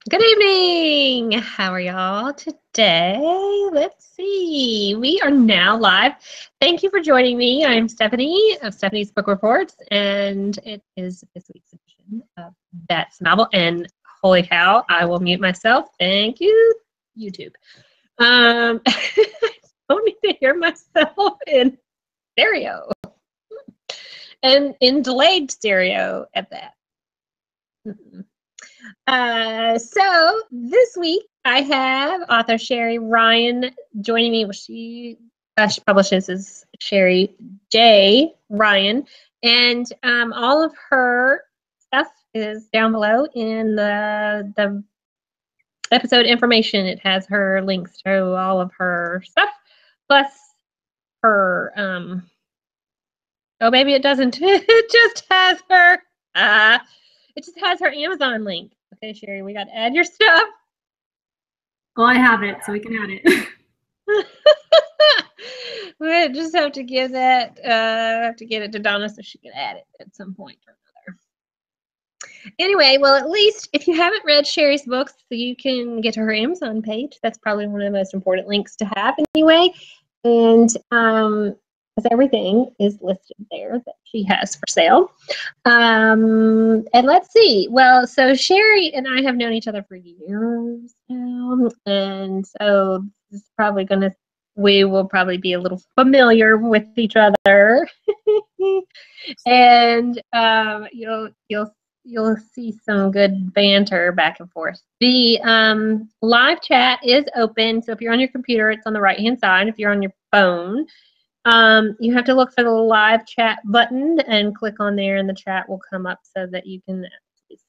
Good evening. How are y'all today? Let's see. We are now live. Thank you for joining me. I'm Stephanie of Stephanie's Book Reports, and it is this week's edition of That's Novel. And holy cow, I will mute myself. Thank you, YouTube. I don't need to hear myself in stereo and in delayed stereo at that. So this week I have author Shari Ryan joining me. She publishes as Shari J Ryan, and all of her stuff is down below in the episode information. It has her links to all of her stuff, plus her oh, maybe it doesn't. It just has her it just has her Amazon link. Okay, Shari, we got to add your stuff. Well, I have it, so we can add it. We just have to give that, have to get it to Donna so she can add it at some point or another. Anyway, well, at least if you haven't read Shari's books, you can get to her Amazon page. That's probably one of the most important links to have anyway. And because everything is listed there that she has for sale. And let's see. Well, so Shari and I have known each other for years now, and so this is probably we will probably be a little familiar with each other, and you'll see some good banter back and forth. The live chat is open, so if you're on your computer, it's on the right-hand side. If you're on your phone, you have to look for the live chat button and click on there, and the chat will come up so that you can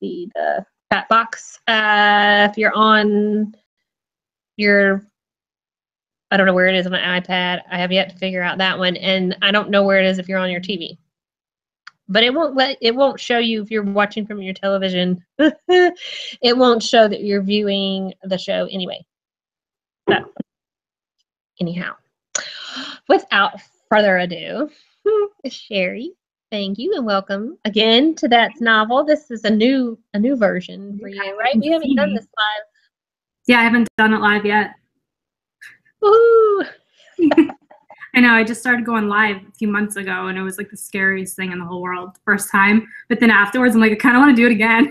see the chat box. If you're on your, I don't know where it is on my iPad. I have yet to figure out that one, and I don't know where it is if you're on your TV. But it won't show you if you're watching from your television. It won't show that you're viewing the show anyway. But anyhow. Without further ado, Shari, thank you and welcome again to That's Novel. This is a new version for you, right? We haven't done this live. Yeah, I haven't done it live yet. Woo! I know, I just started going live a few months ago, and it was like the scariest thing in the whole world the first time. But then afterwards, I'm like, I kind of want to do it again.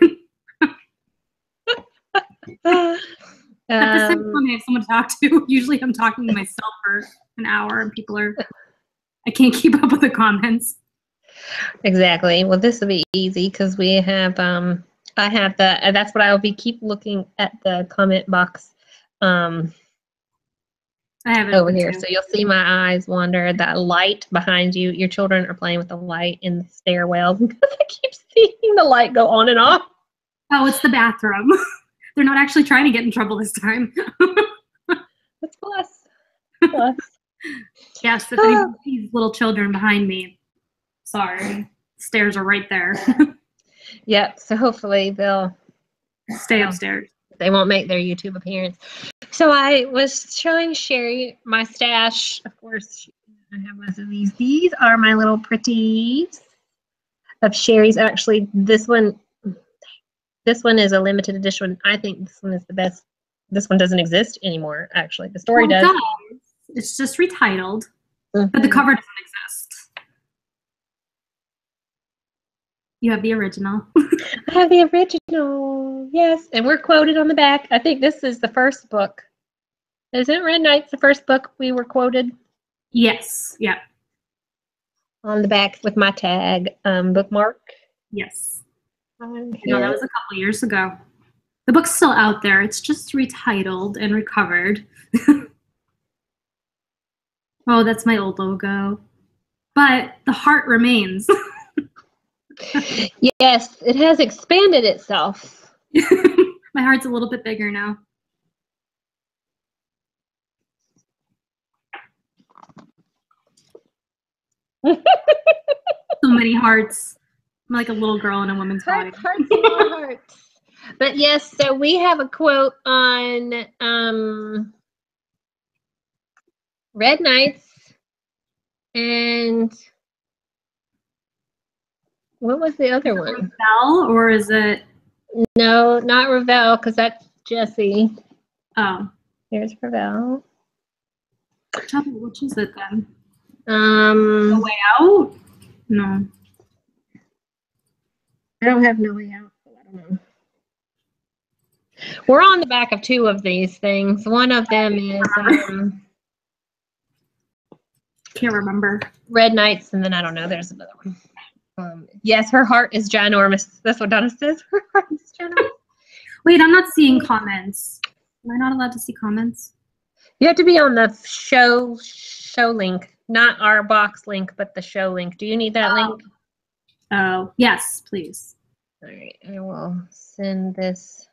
At the same time, I have someone to talk to. Usually I'm talking to myself for an hour, and people are, I can't keep up with the comments. Exactly. Well, this will be easy because we have, I have that's what I will be keep looking at the comment box. I have it over here, so you'll see my eyes wander. That light behind you, your children are playing with the light in the stairwell because I keep seeing the light go on and off. Oh, it's the bathroom. They're not actually trying to get in trouble this time. That's plus. Yes, if any these little children behind me, sorry, stairs are right there. Yep. So hopefully they'll stay upstairs. They won't make their YouTube appearance. So I was showing Shari my stash. Of course, I have most of these. These are my little pretties of Shari's. Actually, this one is a limited edition. I think this one is the best. This one doesn't exist anymore, actually. The story does. It's just retitled, but the cover doesn't exist. You have the original. I have the original, yes. And we're quoted on the back. I think this is the first book. Isn't Red Knight's the first book we were quoted? Yes, yeah. On the back with my tag bookmark. Yes. No, that was a couple years ago. The book's still out there. It's just retitled and recovered. Oh, that's my old logo. But the heart remains. Yes, it has expanded itself. My heart's a little bit bigger now. So many hearts. I'm like a little girl in a woman's body. Hearts and more hearts. But yes, so we have a quote on Red Knights, and what was the other one? Ravel, or is it? No, not Ravel, because that's Jesse. Oh. Here's Ravel. Tell me, which is it then? No Way Out? No. I don't have No Way Out. So I don't know. We're on the back of 2 of these things. One of them is Can't remember. Red Knights, and then I don't know. There's another one. Yes, her heart is ginormous. That's what Donna says. Her heart is ginormous. Wait, I'm not seeing comments. Am I not allowed to see comments? You have to be on the show link, not our box link, but the show link. Do you need that link? Oh, yes, please. All right, I will send this.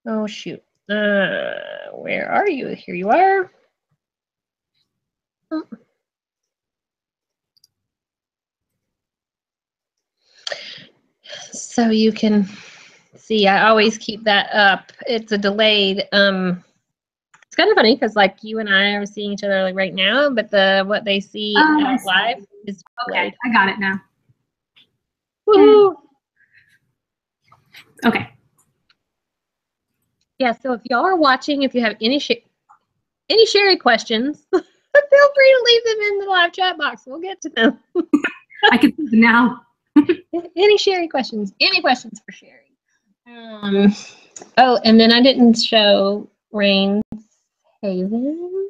Oh, shoot. Where are you? Here you are. Oh. So you can see, I always keep that up. It's a delayed, it's kind of funny because like you and I are seeing each other like right now, but what they see live is delayed. Okay, I got it now. Woo! Okay. Yeah, so if y'all are watching, if you have any Shari questions, feel free to leave them in the live chat box. We'll get to them. I can see them now. Any Shari questions? Any questions for Shari? Oh, and then I didn't show Rain's Haven.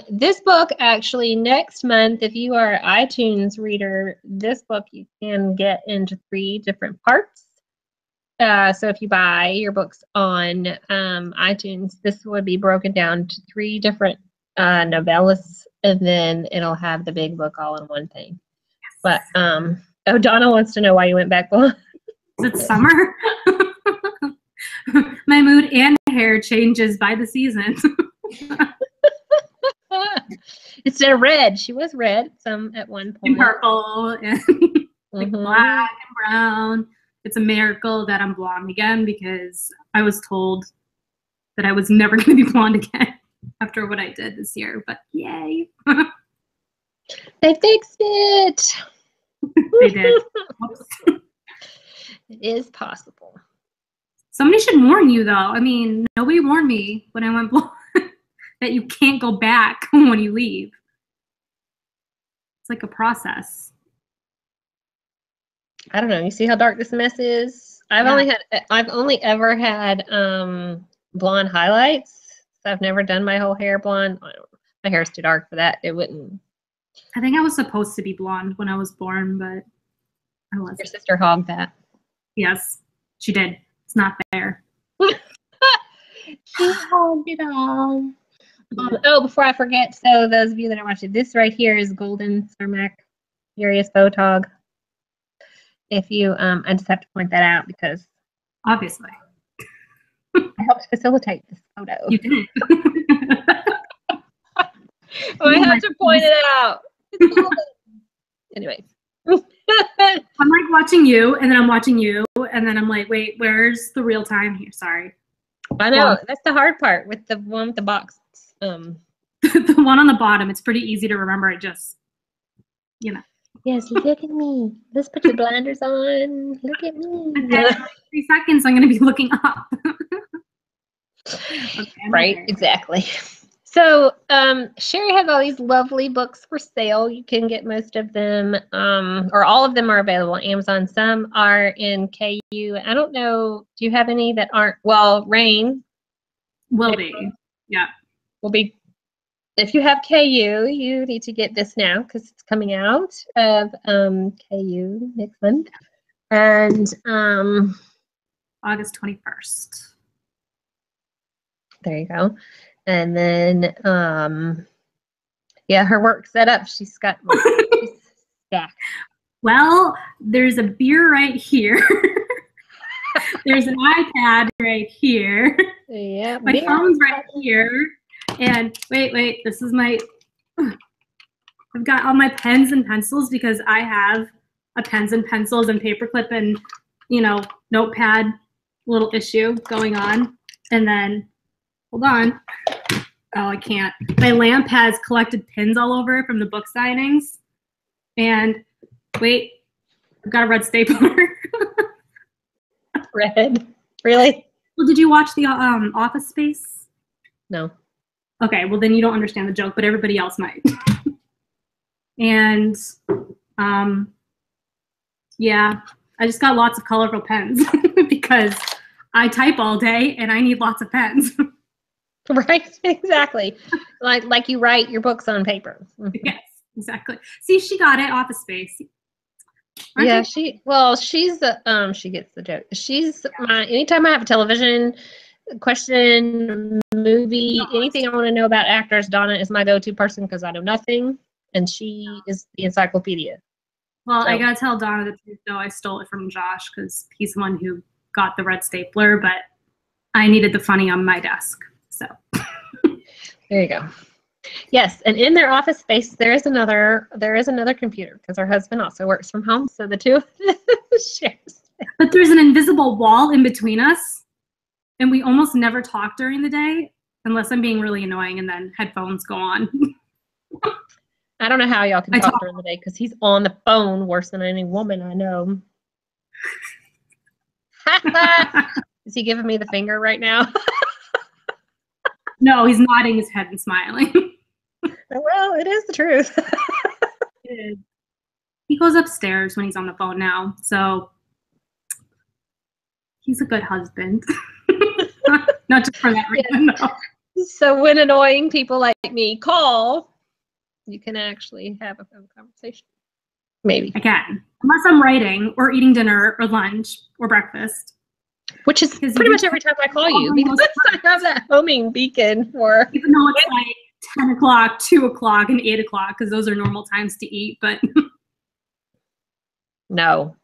This book actually next month, if you are an iTunes reader, this book you can get into 3 different parts. So if you buy your books on iTunes, this would be broken down to 3 different novellas, and then it'll have the big book all in one thing. But oh, Donna wants to know why you went back blonde. It's summer. My mood and hair changes by the seasons. Instead of red, she was red some at one point. And purple and like black and brown. It's a miracle that I'm blonde again because I was told that I was never going to be blonde again after what I did this year. But yay. They fixed it. They did. It is possible. Somebody should warn you, though. I mean, nobody warned me when I went blonde that you can't go back when you leave. It's like a process. I don't know. You see how dark this mess is? I've only ever had blonde highlights. So I've never done my whole hair blonde. My hair's too dark for that. It wouldn't. I think I was supposed to be blonde when I was born, but I wasn't. Your sister hogged that. Yes, she did. It's not fair. She hogged it all. Oh, before I forget, so those of you that are watching, this right here is Golden Cermak Furious Photog. If you, I just have to point that out because obviously I helped facilitate this photo. You did. I have to point it out. Anyway. I'm like watching you, and then I'm watching you, and then I'm like, wait, where's the real time here? Sorry. I know. That's the hard part with the one with the box. The one on the bottom, it's pretty easy to remember. It just, you know. Yes, look at me. Let's put your blinders on. Look at me. Okay, 3 seconds, I'm going to be looking up. Okay, right, exactly. So Shari has all these lovely books for sale. You can get most of them, or all of them are available on Amazon. Some are in KU. I don't know. Do you have any that aren't? Well, Rain will be. Yeah. Will be. If you have KU, you need to get this now because it's coming out of KU next month. And August 21st. There you go. And then, yeah, her work set up. She's got she's stacked. Well, there's a beer right here. There's an iPad right here. Yeah. My phone's right here. And wait, this is my, I've got all my pens and pencils because I have a pens and pencils and paperclip and, you know, notepad little issue going on. And then, hold on. Oh, I can't. My lamp has collected pins all over from the book signings. And wait, I've got a red stapler. read. Really? Well, did you watch the Office Space? No. Okay, well then you don't understand the joke, but everybody else might. And yeah, I just got lots of colorful pens because I type all day and I need lots of pens. Right, exactly. Like you write your books on paper. Yes, exactly. See, she got it. Office Space. Yeah, she's the she gets the joke. She's my anytime I have a television question, movie, anything I want to know about actors, Donna is my go-to person because I know nothing, and she is the encyclopedia. Well, so. I gotta tell Donna the truth though. I stole it from Josh because he's the one who got the red stapler, but I needed the funny on my desk. So there you go. Yes, and in their office space there is another computer because her husband also works from home, so the two of them share. But there's an invisible wall in between us, and we almost never talk during the day unless I'm being really annoying, and then headphones go on. I don't know how y'all can talk during the day because he's on the phone worse than any woman I know. Is he giving me the finger right now? No, he's nodding his head and smiling. Well, it is the truth. It is. He goes upstairs when he's on the phone now, so he's a good husband. Not just for that reason, though. So when annoying people like me call, you can actually have a phone conversation. Maybe. I can. Unless I'm writing or eating dinner or lunch or breakfast. Which is pretty much every time I call you because I have that homing beacon for... Even though it's like 10 o'clock, 2 o'clock, and 8 o'clock because those are normal times to eat, but... No.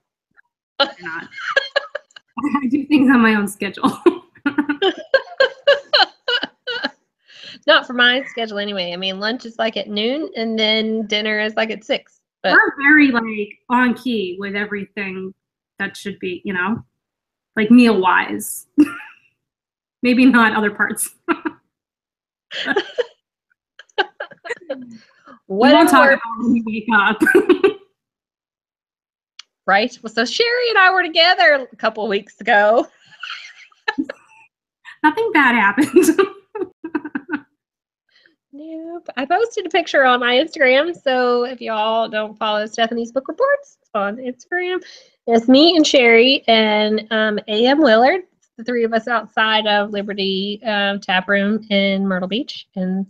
Not. I do things on my own schedule. Not for my schedule anyway. I mean, lunch is like at noon, and then dinner is like at 6. But we're very like on key with everything that should be, you know, like meal wise. Maybe not other parts. We won't talk about when we wake up. Right. Well, so Shari and I were together a couple of weeks ago. Nothing bad happened. Nope. I posted a picture on my Instagram, so if y'all don't follow Stephanie's Book Reports on Instagram, it's me and Shari and A.M. Willard, the three of us outside of Liberty Tap Room in Myrtle Beach. And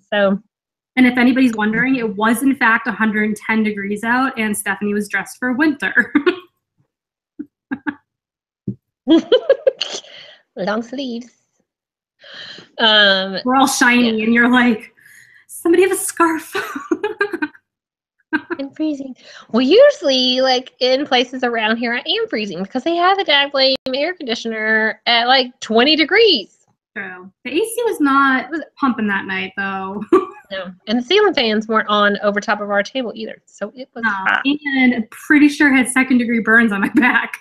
if anybody's wondering, it was in fact 110 degrees out, and Stephanie was dressed for winter. Long sleeves. We're all shiny, and you're like, somebody have a scarf. I'm freezing. Well, usually, like in places around here, I am freezing because they have the daggone air conditioner at like 20 degrees. True. The AC was pumping that night, though. No, and the ceiling fans weren't on over top of our table either, so it was hot. And I'm pretty sure I had second-degree burns on my back.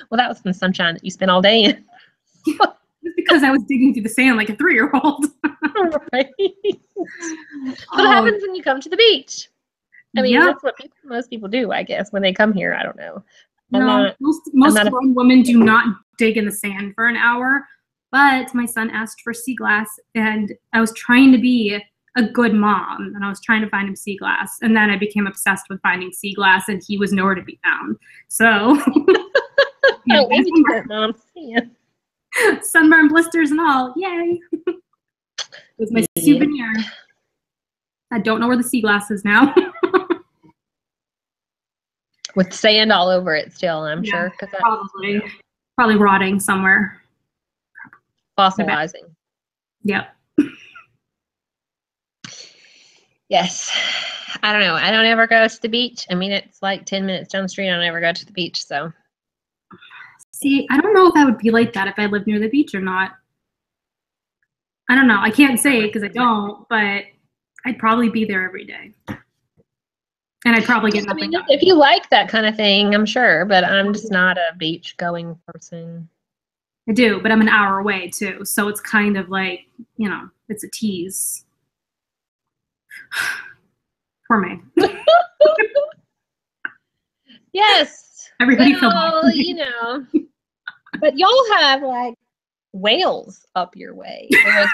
Well, that was from the sunshine that you spent all day in. Just because I was digging through the sand like a 3-year-old. Right. What happens when you come to the beach? I mean, that's what most people do, I guess, when they come here. I don't know. Most grown women do not dig in the sand for an hour. But my son asked for sea glass, and I was trying to be a good mom, and I was trying to find him sea glass. And then I became obsessed with finding sea glass, and he was nowhere to be found. So, sunburn blisters and all, yay! It was my souvenir. I don't know where the sea glass is now. With sand all over it still, I'm sure. Probably rotting somewhere. Fossilizing. Yep. Yes. I don't know. I don't ever go to the beach. I mean, it's like 10 minutes down the street. I don't ever go to the beach, so. See, I don't know if I would be like that if I lived near the beach or not. I don't know. I can't say because I don't, but I'd probably be there every day. And I'd probably get nothing done. If you like that kind of thing, I'm sure, but I'm just not a beach-going person. I do, but I'm an hour away too, so it's kind of like, you know, it's a tease. Poor me. Yes. Everybody feel Well, bad. you know, but y'all have like whales up your way. Whereas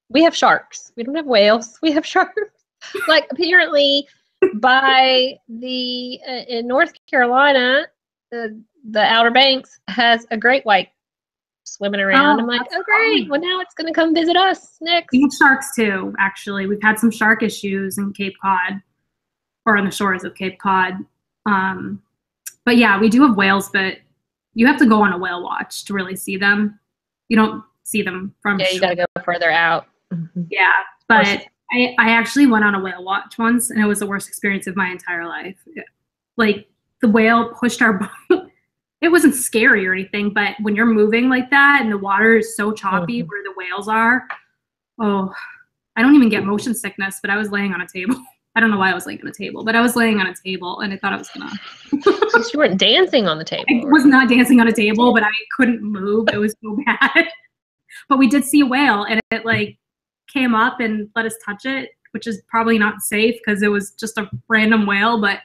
we have sharks. We don't have whales. We have sharks. Like apparently by the in North Carolina, the Outer Banks has a great white swimming around. I'm like, oh great. Well, now it's gonna come visit us next. We have sharks too, actually. We've had some shark issues in Cape Cod or on the shores of Cape Cod. But yeah, we do have whales, but you have to go on a whale watch to really see them. You don't see them from Yeah, shore. you gotta go further out. Yeah, but I actually went on a whale watch once, and it was the worst experience of my entire life. Like, the whale pushed our boat. It wasn't scary or anything, but when you're moving like that and the water is so choppy where the whales are, oh, I don't even get motion sickness, but I was laying on a table. I don't know why I was laying on a table, but I was laying on a table, and I thought I was gonna. You weren't dancing on the table. I was not dancing on a table, but I couldn't move. It was so bad. But we did see a whale, and it like came up and let us touch it, which is probably not safe because it was just a random whale, but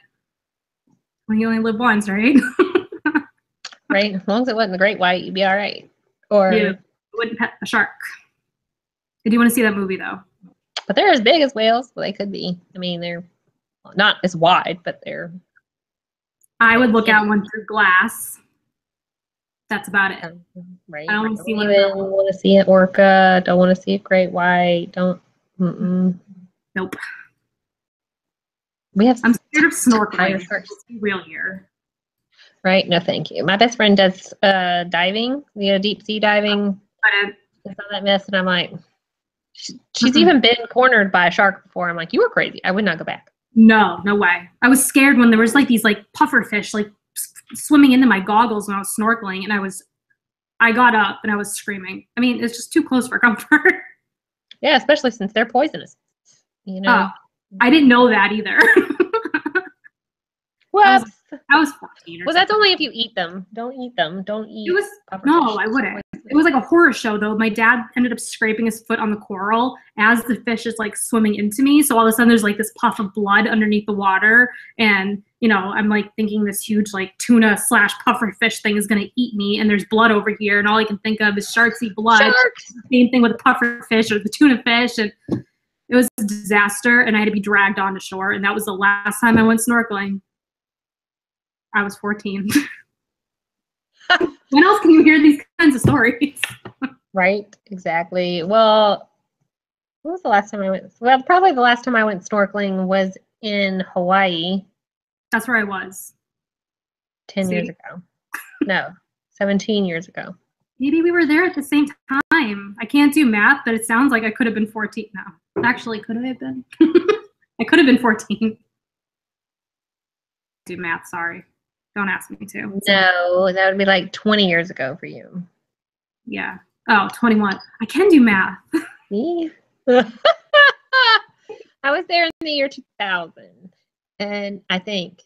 well, you only live once, right? Right? As long as it wasn't the great white, you'd be all right. Or You wouldn't pet a shark. I do want to see that movie, though. but they're as big as whales. Well, they could be. I mean, they're not as wide, but they're. I would look at one through glass. That's about it. Right. I don't want to see one. Want to see an orca. Don't want to see a great white. Don't. Nope. We have. I'm scared of snorkeling. Let's be real here. Right. No, thank you. My best friend does diving. Deep sea diving. It's not that mess, and I'm like, she's even been cornered by a shark before. I'm like, you were crazy. I would not go back. No way. I was scared when there was like these like puffer fish like swimming into my goggles when I was snorkeling, and I got up and I was screaming. I mean, it's just too close for comfort. Yeah, especially since they're poisonous. You know. I didn't know that either. What? I was 14 well, that's only if you eat them. Don't eat them. Don't eat. It was no, I wouldn't. It was like a horror show though. My dad ended up scraping his foot on the coral as the fish is like swimming into me. So all of a sudden there's like this puff of blood underneath the water, and you know I'm like thinking this huge like tuna / puffer fish thing is gonna eat me, and there's blood over here, and all I can think of is sharks eat blood. Sharks. Same thing with the puffer fish or the tuna fish, and it was a disaster. And I had to be dragged onto shore, and that was the last time I went snorkeling. I was 14. When else can you hear these kinds of stories? Right, exactly. Well, when was the last time I went? Well, probably the last time I went snorkeling was in Hawaii. That's where I was. 10 years ago. No, 17 years ago. Maybe we were there at the same time. I can't do math, but it sounds like I could have been 14 now. Actually, could I have been? I could have been 14. Do math, sorry. Don't ask me to. No, that would be like 20 years ago for you. Yeah. Oh, 21. I can do math. Me? I was there in the year 2000. And I think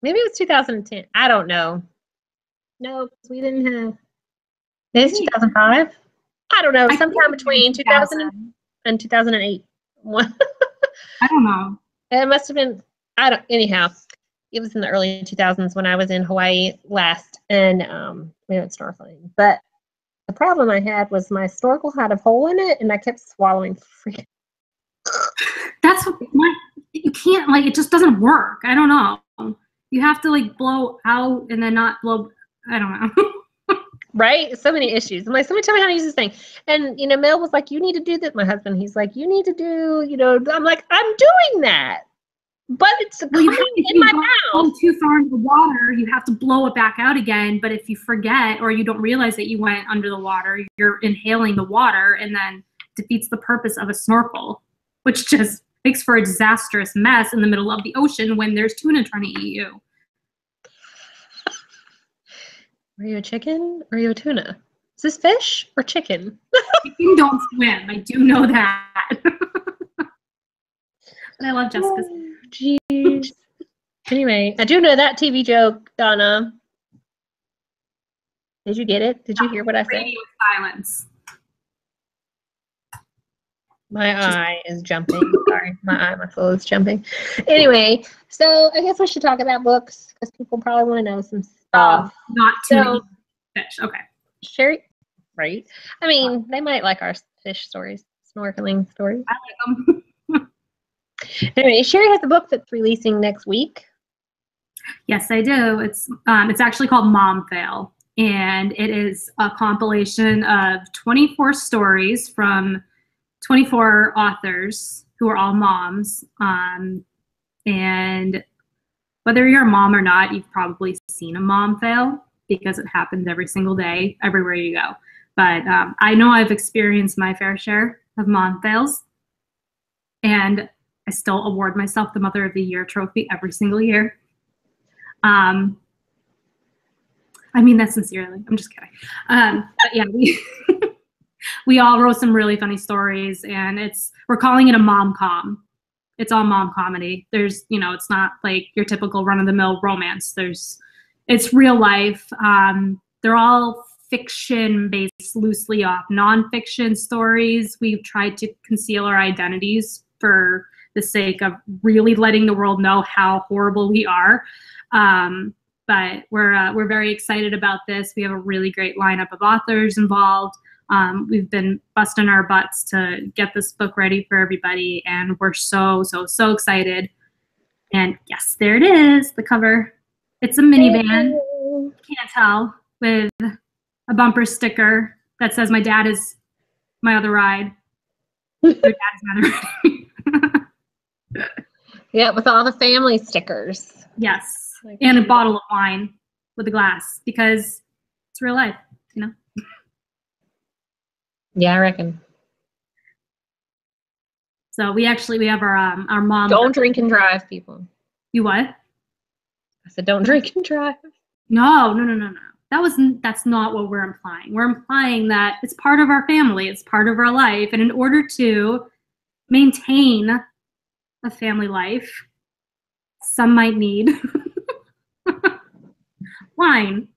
maybe it was 2010. I don't know. No, we didn't have. Maybe it's 2005. I don't know. Sometime between 2000 and 2008. I don't know. It must have been. Anyhow, it was in the early 2000s when I was in Hawaii last, and we went snorkeling. But the problem I had was my snorkel had a hole in it, and I kept swallowing freaking. That's what you can't, like, it just doesn't work. I don't know. You have to like blow out and then not blow. I don't know. Right? So many issues. I'm like, somebody tell me how to use this thing. And, Mel was like, you need to do that. My husband, he's like, you need to do, I'm like, I'm doing that. But it's coming in my mouth. Too far into the water, you have to blow it back out again. But if you forget or you don't realize that you went under the water, you're inhaling the water and then defeats the purpose of a snorkel, which just makes for a disastrous mess in the middle of the ocean when there's tuna trying to eat you. Are you a chicken or are you a tuna? Is this fish or chicken? You don't swim. I do know that. But I love Jessica's. Jeez. Anyway, I do know that TV joke, Donna. Did you get it? Did you hear what I said? Radio silence. My eye is jumping. Sorry, my eye muscle is jumping. Anyway, so I guess we should talk about books because people probably want to know some stuff. Not tuna fish. Okay. Sherry, right? I mean, they might like our fish stories, snorkeling stories. I like them. Anyway, Sherry has a book that's releasing next week. Yes, I do. It's actually called Mom Fail, and it is a compilation of 24 stories from 24 authors who are all moms. And whether you're a mom or not, you've probably seen a mom fail because it happens every single day, everywhere you go. But I know I've experienced my fair share of mom fails, and I still award myself the Mother of the Year trophy every single year. I mean that sincerely. I'm just kidding. But yeah, we all wrote some really funny stories, and we're calling it a mom-com. It's all mom comedy. There's, it's not like your typical run-of-the-mill romance. It's real life. They're all fiction based loosely off nonfiction stories. We've tried to conceal our identities for the sake of really letting the world know how horrible we are. But we're very excited about this. We have a really great lineup of authors involved. We've been busting our butts to get this book ready for everybody, and we're so excited. And yes, there it is, the cover. It's a minivan, can't tell, with a bumper sticker that says, "My dad is my other ride." Your dad is my other ride. Yeah, with all the family stickers. Yes, and a bottle of wine with a glass, because it's real life, Yeah, I reckon. So we have our mom. Don't drink and drive, people. You what? I said don't drink and drive. No. That's not what we're implying. We're implying that it's part of our family. It's part of our life. And in order to maintain a family life, some might need wine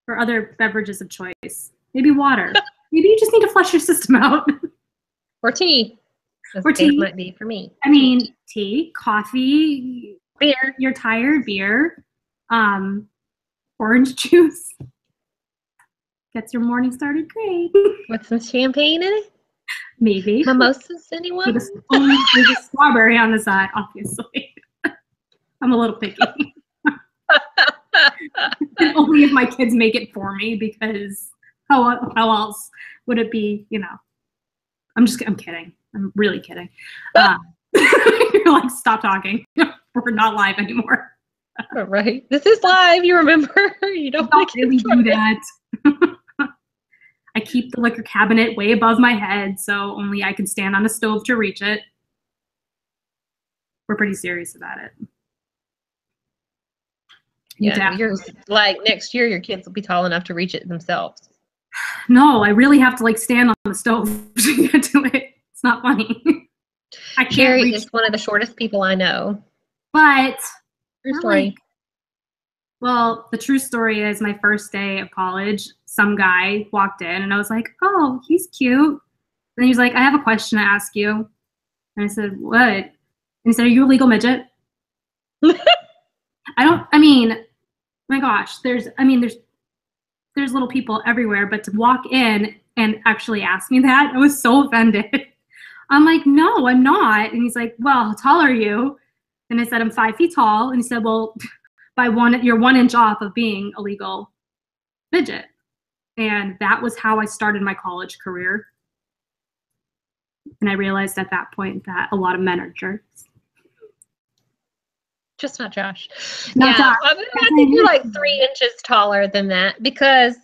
or other beverages of choice. Maybe water. Maybe you just need to flush your system out. Or tea. Or tea. Might be for me. I mean, tea, coffee, beer. You're tired, beer, orange juice. Gets your morning started great. With some champagne in it? Maybe. Mimosas, anyone? With a strawberry on the side, obviously. I'm a little picky. And only if my kids make it for me, because how else would it be, I'm kidding. I'm really kidding. You're like, stop talking. We're not live anymore. Right. This is live, you remember. You don't really do that. I keep the liquor cabinet way above my head, so only I can stand on a stove to reach it. We're pretty serious about it. Yeah, you're like, next year your kids will be tall enough to reach it themselves. No, I really have to stand on the stove to get to it. It's not funny. I can't Sherry reach is one of the shortest people I know. But true story. Well, the true story is my first day of college, some guy walked in and I was like, "Oh, he's cute." And he was like, "I have a question to ask you." And I said, "What?" And he said, "Are you a legal midget?" My gosh, there's little people everywhere, but to walk in and actually ask me that, I was so offended. I'm like, "No, I'm not." And he's like, "Well, how tall are you?" And I said, "I'm 5 feet tall." And he said, "Well, you're 1 inch off of being a legal midget." And that was how I started my college career. And I realized at that point that a lot of men are jerks. Just not Josh. Not Josh. I think you're like 3 inches taller than that, because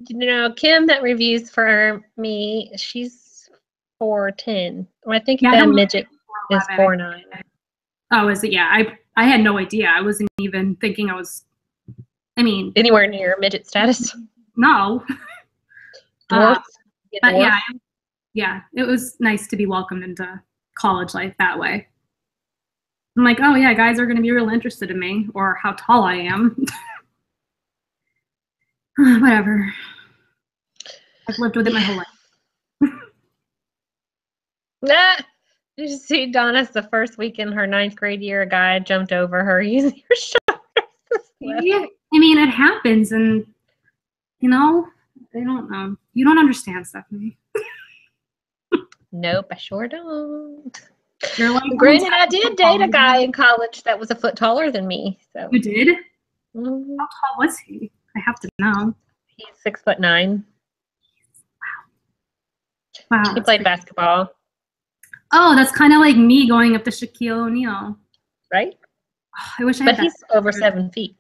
Kim that reviews for me, she's 4'10". I think the midget is 4'9". Oh, is it? Yeah, I had no idea. I wasn't even thinking anywhere near midget status. No. Dwarf. But yeah, it was nice to be welcomed into college life that way. I'm like, oh yeah, guys are going to be real interested in me or how tall I am. Whatever. I've lived with it my whole life. Ah, did you see Donna's the first week in her 9th grade year, a guy jumped over her using her shoulders. Yeah, I mean, it happens, and you know, I don't know. You don't understand, Stephanie. Nope, I sure don't. You're like, Granted, I did date a guy in college that was a foot taller than me. So you did? Mhm. How tall was he? I have to know. He's 6'9". Wow. He played basketball, Oh, that's kind of like me going up to Shaquille O'Neal. right? I wish I But had that. he's over 7 feet.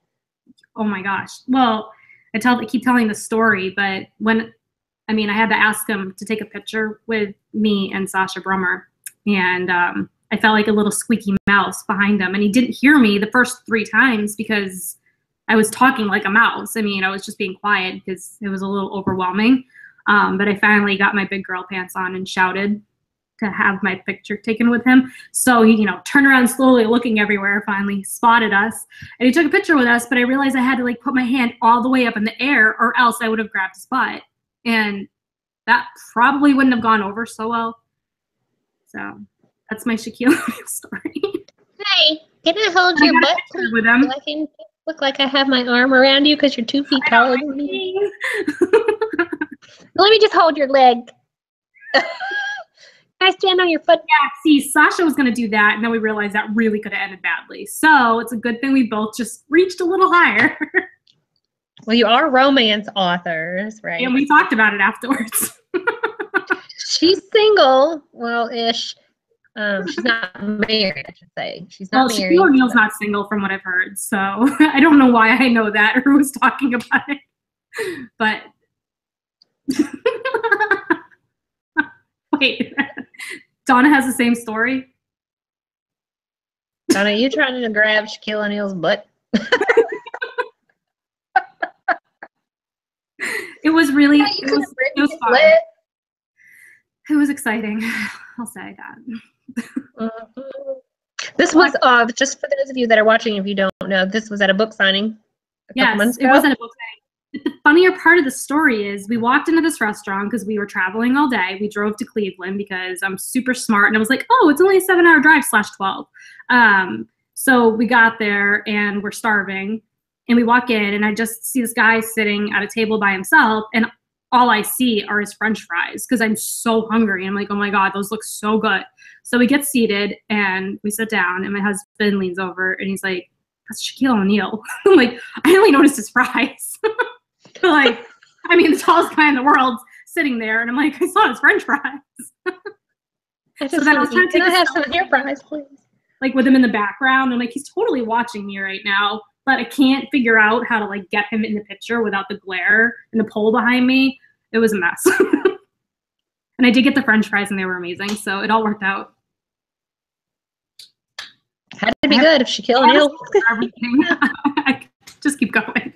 Oh my gosh. Well, I keep telling the story, but I had to ask him to take a picture with me and Sasha Brummer, and I felt like a little squeaky mouse behind him, and he didn't hear me the first 3 times because I was talking like a mouse. I mean, I was just being quiet because it was a little overwhelming. But I finally got my big girl pants on and shouted to have my picture taken with him. So he, turned around slowly looking everywhere, finally spotted us. And he took a picture with us, but I realized I had to put my hand all the way up in the air or else I would have grabbed his butt. And that probably wouldn't have gone over so well. So that's my Shaquille O'Neal story. Hey, can I hold your butt with him? so I can look like I have my arm around you because you're 2 feet taller than me? Let me just hold your leg. Can I stand on your foot? Yeah, see, Sasha was going to do that, and then we realized that really could have ended badly. So it's a good thing we both just reached a little higher. Well, you are romance authors, right? And we talked about it afterwards. She's single, well-ish. She's not married, I should say. She's not married. Shaquille O'Neal's not single from what I've heard, so I don't know why I know that or who was talking about it. But wait, Donna has the same story? Donna, you trying to grab Shaquille O'Neal's butt? It was really, Yeah, it was fun. It was exciting. I'll say that. This was, just for those of you that are watching, if you don't know, this was at a book signing a couple months ago. It was at a book signing. But the funnier part of the story is we walked into this restaurant because we were traveling all day. We drove to Cleveland because I'm super smart. And I was like, oh, it's only a 7-hour drive /12. So we got there and we're starving. And we walk in and I just see this guy sitting at a table by himself. And all I see are his French fries because I'm so hungry. I'm like, oh my God, those look so good. So we get seated and we sit down and my husband leans over and he's like, that's Shaquille O'Neal. I'm like, I only noticed his fries. The tallest guy in the world sitting there. And I'm like, I saw his French fries. So then I was trying to have some of your fries, please. With him in the background. I'm like, he's totally watching me right now. But I can't figure out how to get him in the picture without the glare and the pole behind me. It was a mess. And I did get the French fries and they were amazing. So it all worked out. Had to be good if Shaquille O'Neal. Just keep going.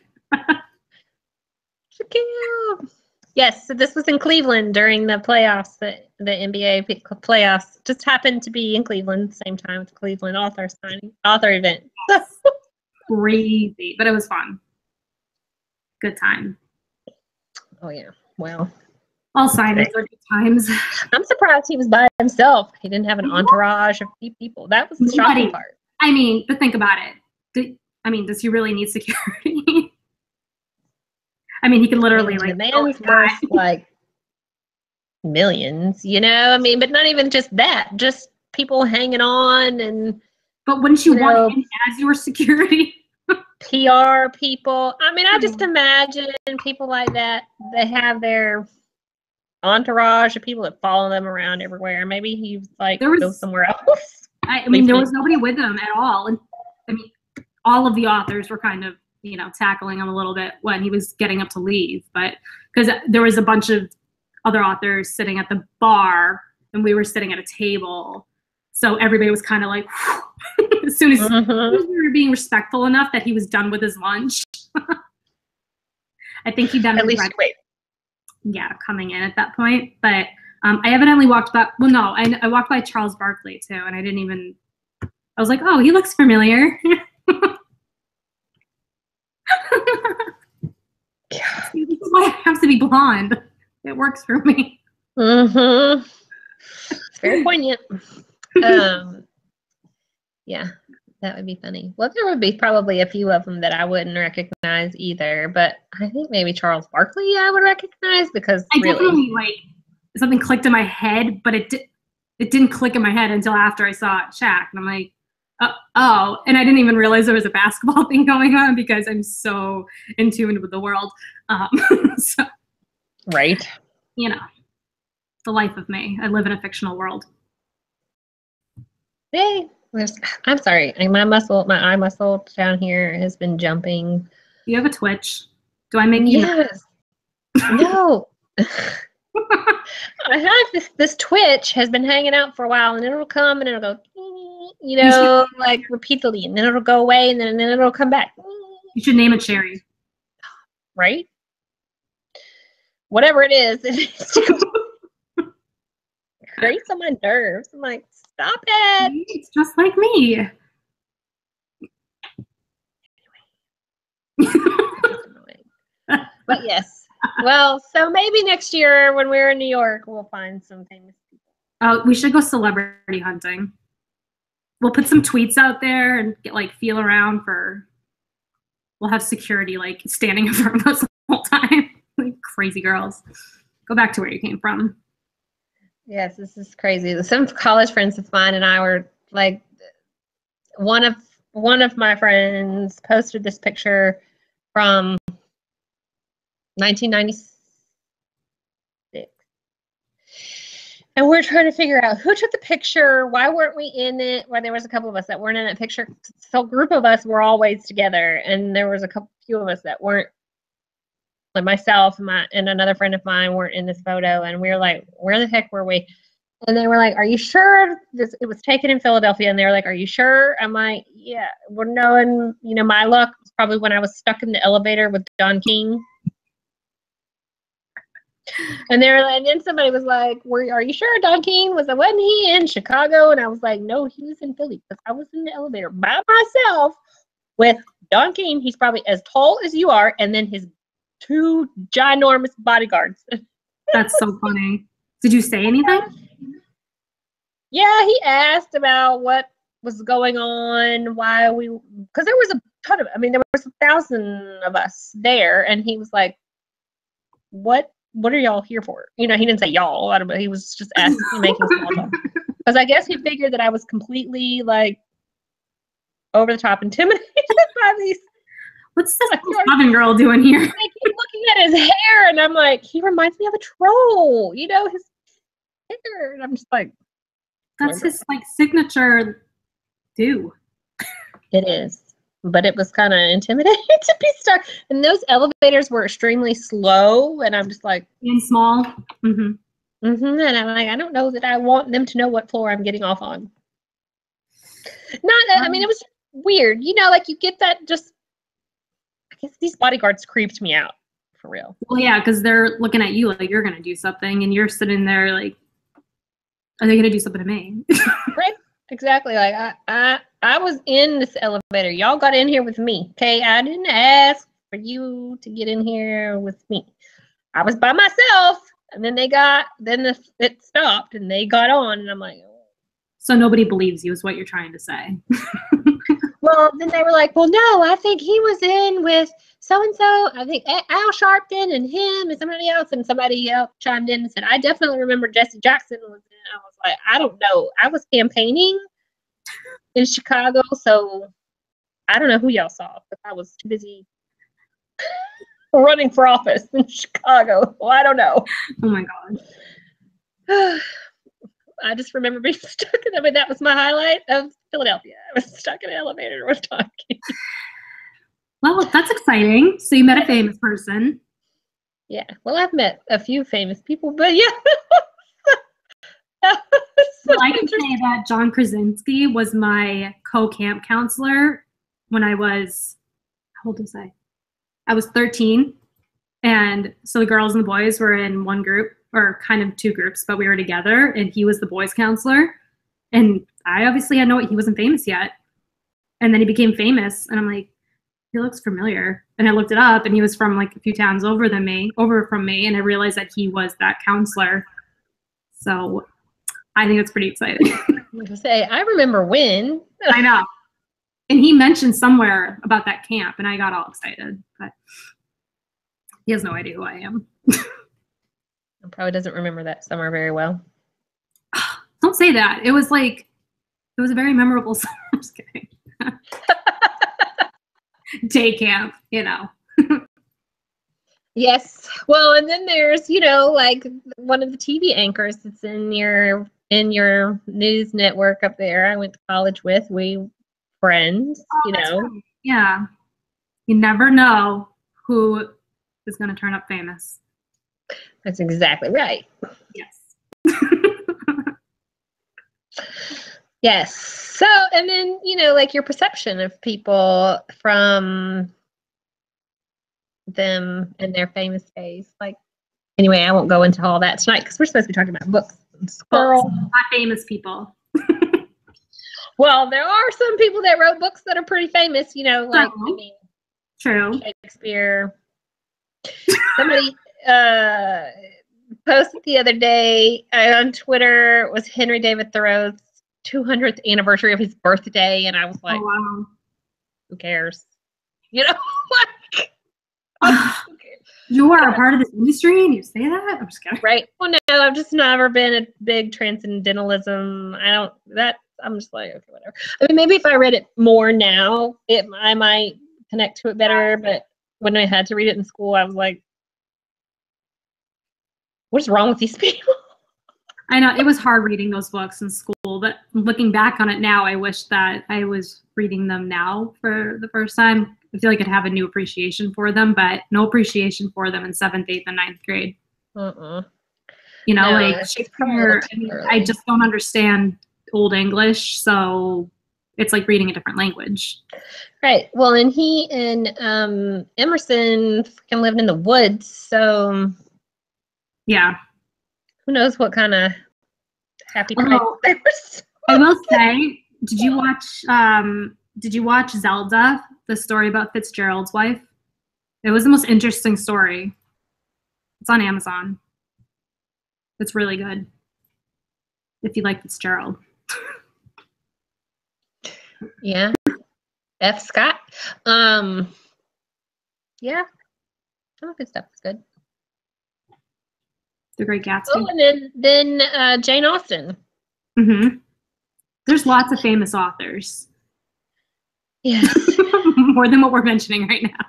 Shaquille. Yes, so this was in Cleveland during the playoffs, the NBA playoffs. Just happened to be in Cleveland, same time with the Cleveland author event. Crazy, but it was fun. Good time. Oh yeah, well. All signings are good times. I'm surprised he was by himself. He didn't have an entourage of people. That was the shocking part. But think about it. Does he really need security? He could literally the man's worth millions, but not even just that, just people hanging on and. But wouldn't you want him as your security? PR people. I just imagine people like that. They have their entourage of people that follow them around everywhere. Maybe he was go somewhere else. There was nobody with him at all. And all of the authors were kind of, tackling him a little bit when he was getting up to leave. But because there was a bunch of other authors sitting at the bar and we were sitting at a table. So everybody was kind of like, as soon as we were being respectful enough that he was done with his lunch. I think he done at least wait. Yeah, coming in at that point. But I evidently walked by. Well, no, I walked by Charles Barkley too, and I didn't even. I was like, oh, he looks familiar. This is why I have to be blonde. It works for me. It's very poignant. Yeah, that would be funny. Well, there would be probably a few of them that I wouldn't recognize either, but I think maybe Charles Barkley I would recognize because I definitely something clicked in my head, but it didn't click in my head until after I saw Shaq, and I'm like, oh, and I didn't even realize there was a basketball thing going on because I'm so in tune with the world. So, right. You know, the life of me. I live in a fictional world. Hey, I'm sorry. My eye muscle down here has been jumping. You have a twitch. Do I make you? Yes. No. I have this twitch has been hanging out for a while, and it'll come and it'll go, you know, like repeatedly, and then it'll go away, and then it'll come back. You should name it Shari. Right? Whatever it is, it's grates on my nerves. I'm like, stop it. It's just like me. But yes. Well, so maybe next year when we're in New York, we'll find some famous people. We should go celebrity hunting. We'll put some tweets out there and get feel around for. We'll have security standing in front of us the whole time, like crazy girls. Go back to where you came from. Yes, this is crazy. Some college friends of mine and I were like, one of my friends posted this picture from 1996. And we're trying to figure out who took the picture, why weren't we in it, why there was a couple of us that weren't in that picture. So a group of us were always together, and there was few of us that weren't, like myself and another friend of mine weren't in this photo, and we were like, where the heck were we? And they were like, are you sure? It was taken in Philadelphia, and they were like, are you sure? I'm like, yeah. Well, no, and my luck was probably when I was stuck in the elevator with Don King. And then somebody was like, are you sure Don King wasn't he in Chicago? And I was like, no, he was in Philly because I was in the elevator by myself with Don King. He's probably as tall as you are, and then his 2 ginormous bodyguards. That's so funny. Did you say anything? Yeah, he asked about what was going on, because there was a ton of, there was 1,000 of us there, and he was like, what are y'all here for? He didn't say y'all, but he was just asking, making small talk. Because I guess he figured that I was completely over the top intimidated by these. What's this Southern girl doing here? I keep looking at his hair, and I'm like, he reminds me of a troll. His hair, and I'm just like, that's his signature do. It is. But it was kind of intimidating to be stuck. And those elevators were extremely slow, and I'm just like, and small. And I'm like, I don't know that I want them to know what floor I'm getting off on. Not that, it was weird. You get that just, I guess these bodyguards creeped me out, for real. Well, yeah, because they're looking at you like you're going to do something, and you're sitting there like, are they going to do something to me? Right? Exactly. Like, I was in this elevator. Y'all got in here with me, okay? I didn't ask for you to get in here with me. I was by myself, and then it stopped, and they got on, and I'm like, oh. So nobody believes you is what you're trying to say. Well, then they were like, well, no, I think he was in with so-and-so. I think Al Sharpton and him and somebody else. And somebody else chimed in and said, I definitely remember Jesse Jackson was in. I was like, I don't know. I was campaigning in Chicago, so I don't know who y'all saw, but I was too busy running for office in Chicago. Well, I don't know. Oh, my God. I just remember being stuck in that was my highlight of Philadelphia. I was stuck in an elevator with talking. Well, that's exciting. So you met a famous person. Yeah. Well, I've met a few famous people, but yeah. Well, I can say that John Krasinski was my co-camp counselor when I was, how old was I? I was 13. And so the girls and the boys were in one group, or kind of 2 groups, but we were together, and he was the boys counselor. And I obviously had he wasn't famous yet. And then he became famous, and I'm like, he looks familiar. And I looked it up, and he was from a few towns over from me, and I realized that he was that counselor. So I think it's pretty exciting. I'm gonna say, I remember when. I know. And he mentioned somewhere about that camp, and I got all excited. But he has no idea who I am. Probably doesn't remember that summer very well. Don't say that. It was a very memorable summer. I'm just kidding. Day camp, you know. Yes. Well, and then there's, you know, like one of the TV anchors that's in your news network up there. I went to college with. We friends, you know. Right. Yeah. You never know who is going to turn up famous. That's exactly right. Yes. Yes. So, and then, you know, like your perception of people from them and their famous days. Like, anyway, I won't go into all that tonight because we're supposed to be talking about books. Well, not famous people. Well, there are some people that wrote books that are pretty famous, you know, like, I mean, True. Shakespeare. Somebody posted the other day on Twitter, it was Henry David Thoreau's 200th anniversary of his birthday, and I was like, oh, wow. Who cares? You know, like, you are a part of this industry and you say that? I'm just kidding. Right. Well, no, I've just never been a big transcendentalism. I'm just like, okay, whatever. I mean, maybe if I read it more now, I might connect to it better. But when I had to read it in school, I was like, what is wrong with these people? I know it was hard reading those books in school, but looking back on it now, I wish that I was reading them now for the first time. I feel like I'd have a new appreciation for them, but no appreciation for them in 7th, 8th, and 9th grade. You know, No, like Shakespeare, I just don't understand Old English, so it's like reading a different language. Right. Well, and he and Emerson freaking lived in the woods, so yeah. Who knows what kind of happy times there was. I will say, did you watch Zelda, the story about Fitzgerald's wife? It was the most interesting story. It's on Amazon. It's really good. If you like Fitzgerald. Yeah. F. Scott. Yeah. Some of his stuff is good. The Great Gatsby. Oh, and then Jane Austen. Mm-hmm. There's lots of famous authors. Yeah. More than what we're mentioning right now.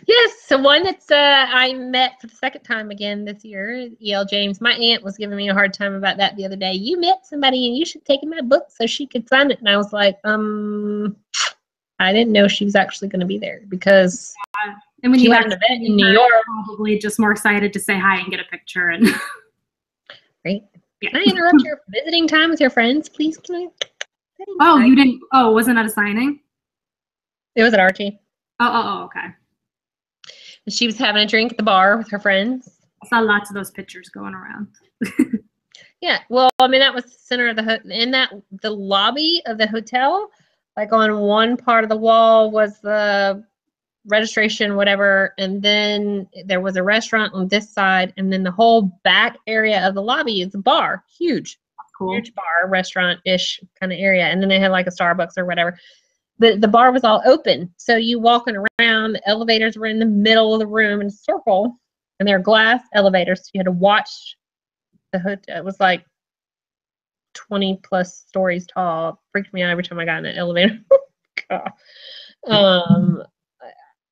Yes, so one that's I met for the second time again this year, E.L. James. My aunt was giving me a hard time about that the other day. You met somebody and you should take in my book so she could sign it. And I was like, I didn't know she was actually going to be there because and when she you had an event in New York. Probably just more excited to say hi and get a picture. And Great. Yeah. Can I interrupt your visiting time with your friends, please? Can I? Oh, you didn't. Oh, wasn't that a signing? It was at Archie. Oh, okay. She was having a drink at the bar with her friends. I saw lots of those pictures going around. Yeah, well, I mean, that was the center of the lobby of the hotel. Like on one part of the wall was the registration, whatever, and then there was a restaurant on this side, and then the whole back area of the lobby is a bar, huge bar, restaurant-ish kind of area, and then they had like a Starbucks or whatever. The bar was all open, so you walking around, the elevators were in the middle of the room in a circle, and they're glass elevators, so you had to watch the hotel. It was like 20 plus stories tall. It freaked me out every time I got in an elevator.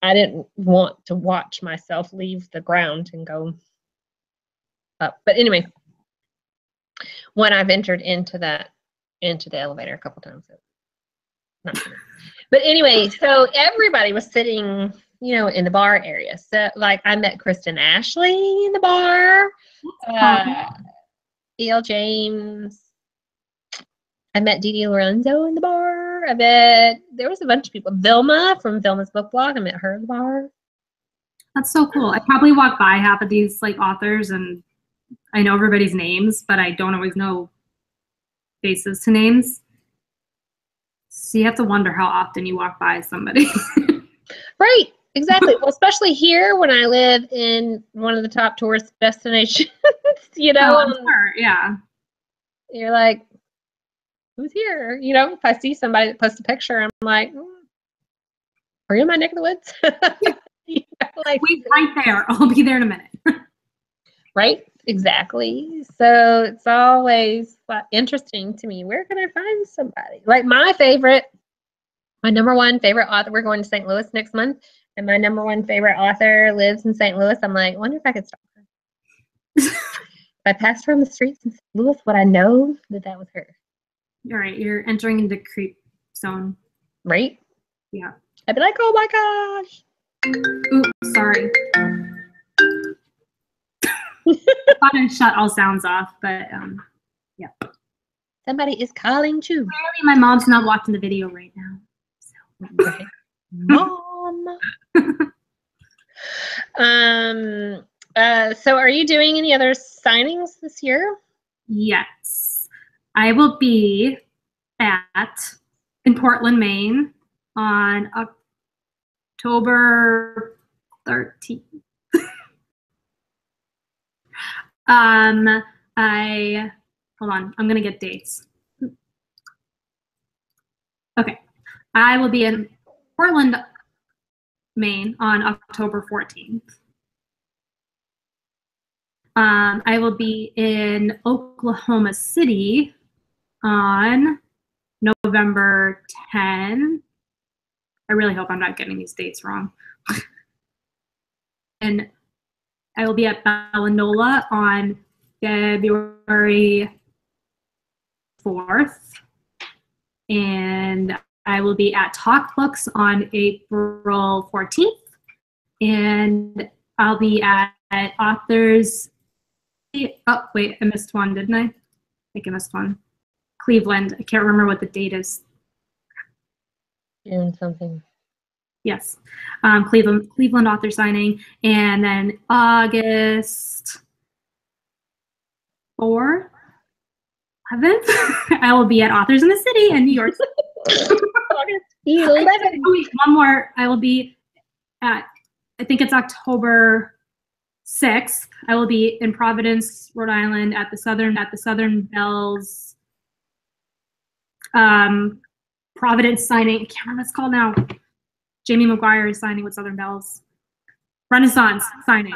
I didn't want to watch myself leave the ground and go up. But anyway, when I've entered into the elevator a couple times, not sure. But anyway, so everybody was sitting, in the bar area. So like I met Kristen Ashley in the bar, E.L. James. I met Dee Dee Lorenzo in the bar. I bet there was a bunch of people. Vilma from Vilma's Book Blog. I met her in the bar. That's so cool. I probably walk by half of these like authors and I know everybody's names, but I don't always know faces to names. So you have to wonder how often you walk by somebody. Right. Exactly. Well, especially here when I live in one of the top tourist destinations, Oh, I'm sure. Yeah. You're like, who's here? You know, if I see somebody that posts a picture, I'm like, are you in my neck of the woods? You know, like, wait right there. I'll be there in a minute. Right? Exactly. So it's always interesting to me. Where can I find somebody? Like my number one favorite author, we're going to St. Louis next month, and my number one favorite author lives in St. Louis. I'm like, I wonder if I could stalk her. If I passed her on the streets in St. Louis, would I know that was her? All right, you're entering into creep zone. Right? Yeah. I'd be like, oh my gosh. Oops, sorry. I thought I shut all sounds off, but yeah. Somebody is calling too. Clearly my mom's not watching the video right now. So. Right. Mom. So are you doing any other signings this year? Yes. I will be in Portland, Maine on October 13th. Hold on, I'm gonna get dates. Okay, I will be in Portland, Maine on October 14th. I will be in Oklahoma City on November 10. I really hope I'm not getting these dates wrong. And I will be at Ballanola on February 4th. And I will be at Talk Books on April 14th. And I'll be at Authors. Oh, wait, I missed one, didn't I? I think I missed one. Cleveland. I can't remember what the date is. June something. Yes. Cleveland author signing. And then August 4th, 11th, I will be at Authors in the City in New York. August 11th. Oh, wait, one more. I will be at, I think it's October 6th. I will be in Providence, Rhode Island at the Southern Bells Providence signing. I can't remember what it's called now. Jamie McGuire is signing with Southern Bells. Renaissance signing.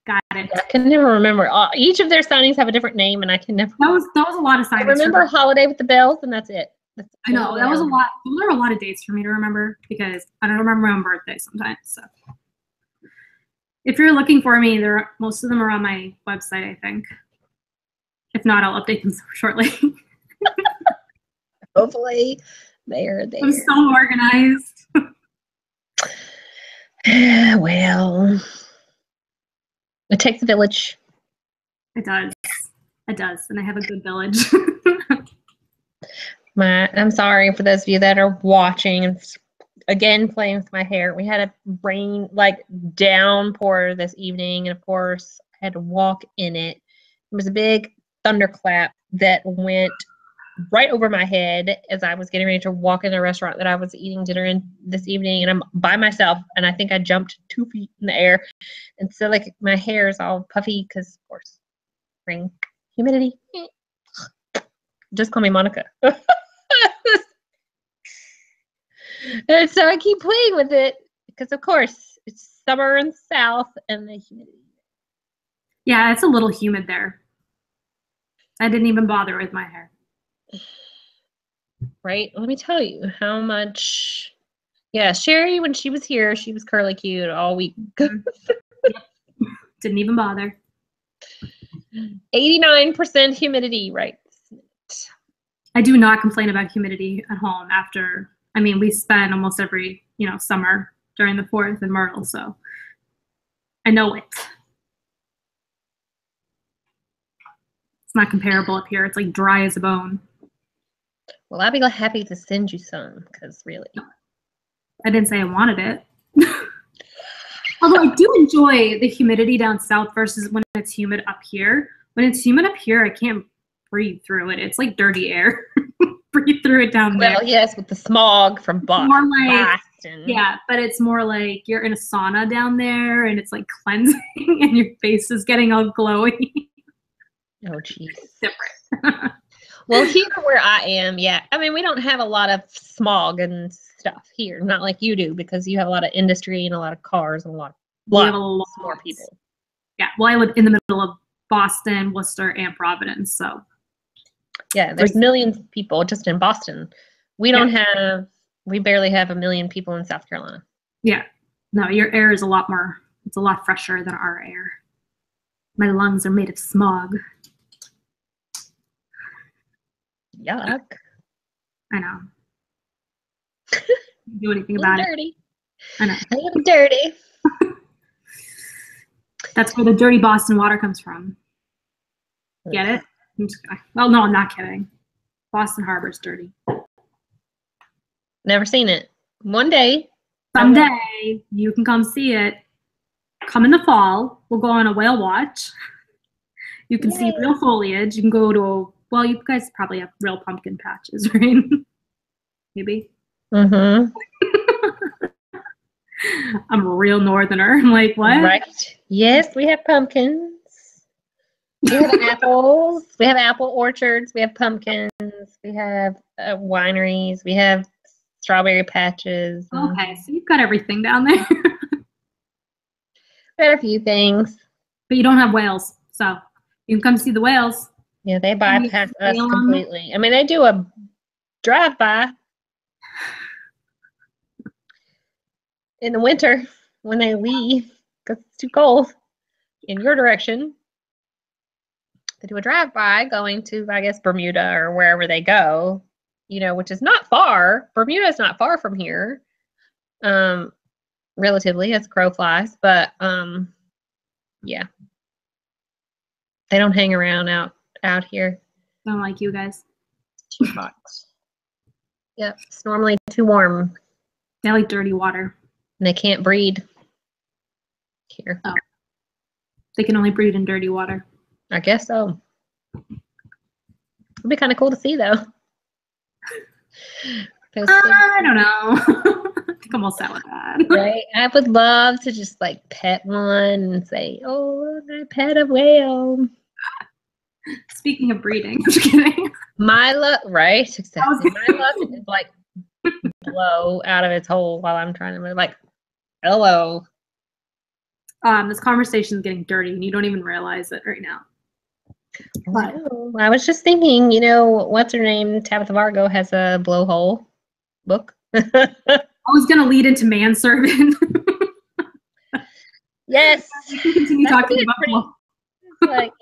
Got it. I can never remember. Each of their signings have a different name, and I can never. That was a lot of signings. I remember Holiday with the Bells, and that's it. I know that was a lot. Those are a lot of dates for me to remember because I don't remember my own birthday sometimes. So if you're looking for me, most of them are on my website, I think. If not, I'll update them shortly. Hopefully, they're there. I'm so organized. Well, it takes a village. It does. It does, and I have a good village. I'm sorry for those of you that are watching and again playing with my hair. We had a rain downpour this evening, and of course I had to walk in it. It was a big thunderclap that went right over my head as I was getting ready to walk in the restaurant that I was eating dinner in this evening, and I'm by myself, and I think I jumped 2 feet in the air, and so my hair is all puffy because of course spring humidity. Just call me Monica. And so I keep playing with it because of course it's summer in the South and the humidity. Yeah, it's a little humid there. I didn't even bother with my hair. Right? Let me tell you how much. Yeah, Shari, when she was here, she was curly cute all week. Didn't even bother. 89% humidity, right? I do not complain about humidity at home after, we spend almost every, summer during the 4th in Myrtle, so I know it. It's not comparable up here. It's like dry as a bone. Well, I'd be happy to send you some, because really. I didn't say I wanted it. Although I do enjoy the humidity down south versus when it's humid up here. When it's humid up here, I can't breathe through it. It's like dirty air. Breathe through it down there. Well, yes, with the smog from Boston. Yeah, but it's more like you're in a sauna down there, and it's like cleansing, and your face is getting all glowy. Oh, jeez. Different. Well, here where I am, yeah. I mean, we don't have a lot of smog and stuff here, not like you do, because you have a lot of industry and a lot of cars and a lot We have a lot more people. Yeah, well, I live in the middle of Boston, Worcester, and Providence, so. Yeah, there's millions of people just in Boston. We don't have, we barely have 1 million people in South Carolina. Yeah, no, your air is a lot more, it's a lot fresher than our air. My lungs are made of smog. Yuck. I know. Can't do anything about dirty. I know. A little dirty. That's where the dirty Boston water comes from. Get it? I'm just kidding. Well, no, I'm not kidding. Boston Harbor's dirty. Never seen it. One day. Someday you can come see it. Come in the fall. We'll go on a whale watch. You can see real foliage. You can go to well, you guys probably have real pumpkin patches, right? Maybe. Mm-hmm. I'm a real northerner. I'm like, what? Right. Yes, we have pumpkins. We have apples. We have apple orchards. We have pumpkins. We have wineries. We have strawberry patches. Okay, so you've got everything down there. Got a few things. But you don't have whales, so you can come see the whales. Yeah, they bypass us completely. I mean, they do a drive-by in the winter when they leave because it's too cold in your direction. They do a drive-by going to, I guess, Bermuda or wherever they go, you know, which is not far. Bermuda is not far from here, relatively, as crow flies. But, yeah. They don't hang around out here. Don't like you guys. Too hot. Yep, it's normally too warm. They like dirty water. And they can't breed here. Oh. They can only breed in dirty water. I guess so. It'd be kind of cool to see, though. I don't know. I think I'm all set with that. Right? I would love to just, like, pet one and say, oh, I pet a whale. Speaking of breeding, I'm just kidding. My luck, right? Exactly. My luck is, like, blow out of its hole while I'm trying to move. Like, hello. This conversation is getting dirty, and you don't even realize it right now. But I was just thinking, you know, what's her name? Tabitha Vargo has a blowhole book. I was going to lead into manservant. Yes. You can continue talking about like,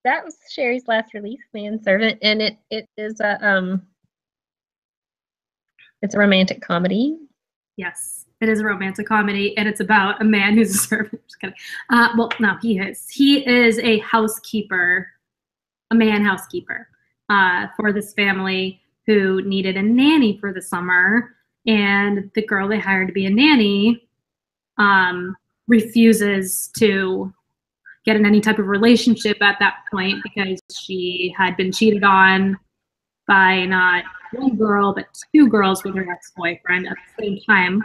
that was Shari's last release, Manservant, and it is a it's a romantic comedy. Yes, it is a romantic comedy, and it's about a man who's a servant. Just kidding. Well, no, he is. He is a housekeeper, a man housekeeper, for this family who needed a nanny for the summer, and the girl they hired to be a nanny refuses to get in any type of relationship at that point because she had been cheated on by not one girl but 2 girls with her ex-boyfriend at the same time.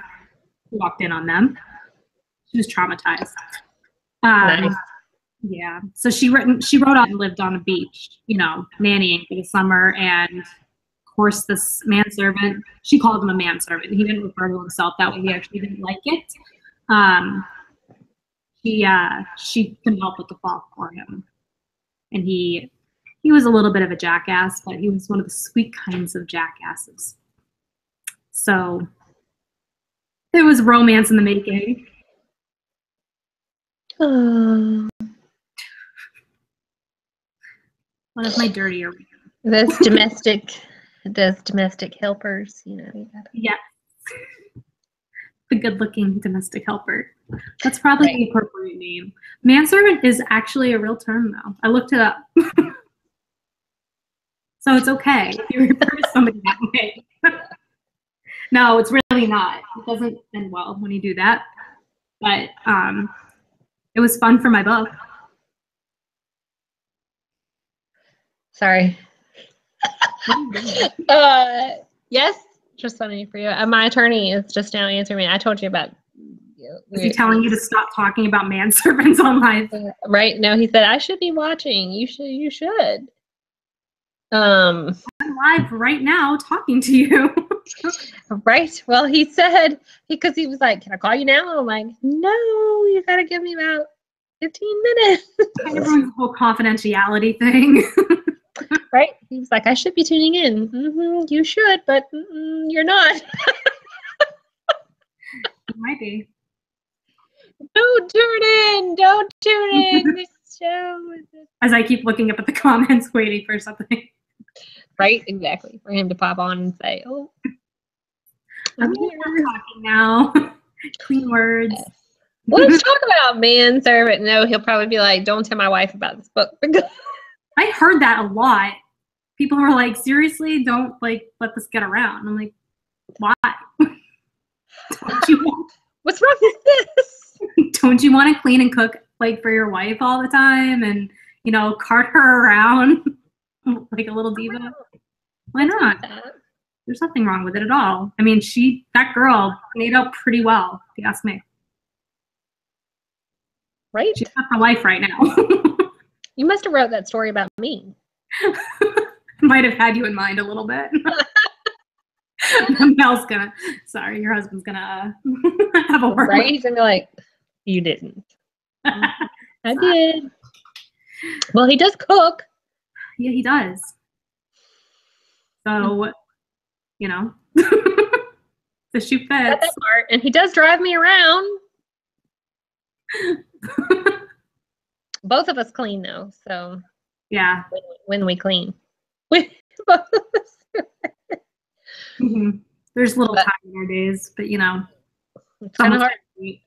She walked in on them. She was traumatized. Nice. Yeah. So she wrote out and lived on a beach, you know, nannying for the summer, and of course this manservant, she called him a manservant. He didn't refer to himself that way. He actually didn't like it. She couldn't help but to fall for him. And he was a little bit of a jackass, but he was one of the sweet kinds of jackasses. So there was romance in the making. Oh. One of my dirtier. Those domestic helpers, you know. You gotta... Yeah. The good-looking domestic helper. That's probably the appropriate name. Manservant is actually a real term, though. I looked it up. So it's okay if you refer to somebody that way. No, it's really not. It doesn't end well when you do that. But it was fun for my book. Sorry. Yes, just funny for you. My attorney is just now answering me. I told you about. Is he telling you to stop talking about manservants on live? Right? No, he said I should be watching. You should. Um, I'm live right now talking to you. right. Well, he said, because he was like, can I call you now? I'm like, no, you got to give me about 15 minutes. Everyone's whole confidentiality thing. Right? He was like, I should be tuning in. You should, but you're not. It might be. Don't tune in. Don't tune in. This show. As I keep looking up at the comments, waiting for something. Right? Exactly. For him to pop on and say, oh, I'm here. Talking now. Clean words. Yes. Let's talk about manservant. No, he'll probably be like, don't tell my wife about this book. I heard that a lot. People were like, seriously, don't like let this get around. I'm like, why? What's wrong with this? Don't you want to clean and cook like for your wife all the time and, you know, cart her around like a little diva? Why not? There's nothing wrong with it at all. I mean, that girl made up pretty well, if you ask me. Right? She's not the wife right now. You must have wrote that story about me. Might have had you in mind a little bit. Mel's sorry, your husband's gonna have a word. Right? He's gonna be like, you didn't. I did. Well, he does cook. Yeah, he does. So, you know, the shoe fits. Got that part. And he does drive me around. Both of us clean though, so yeah. When we clean, both of us. There's little tinier days, but you know, it's kind of hard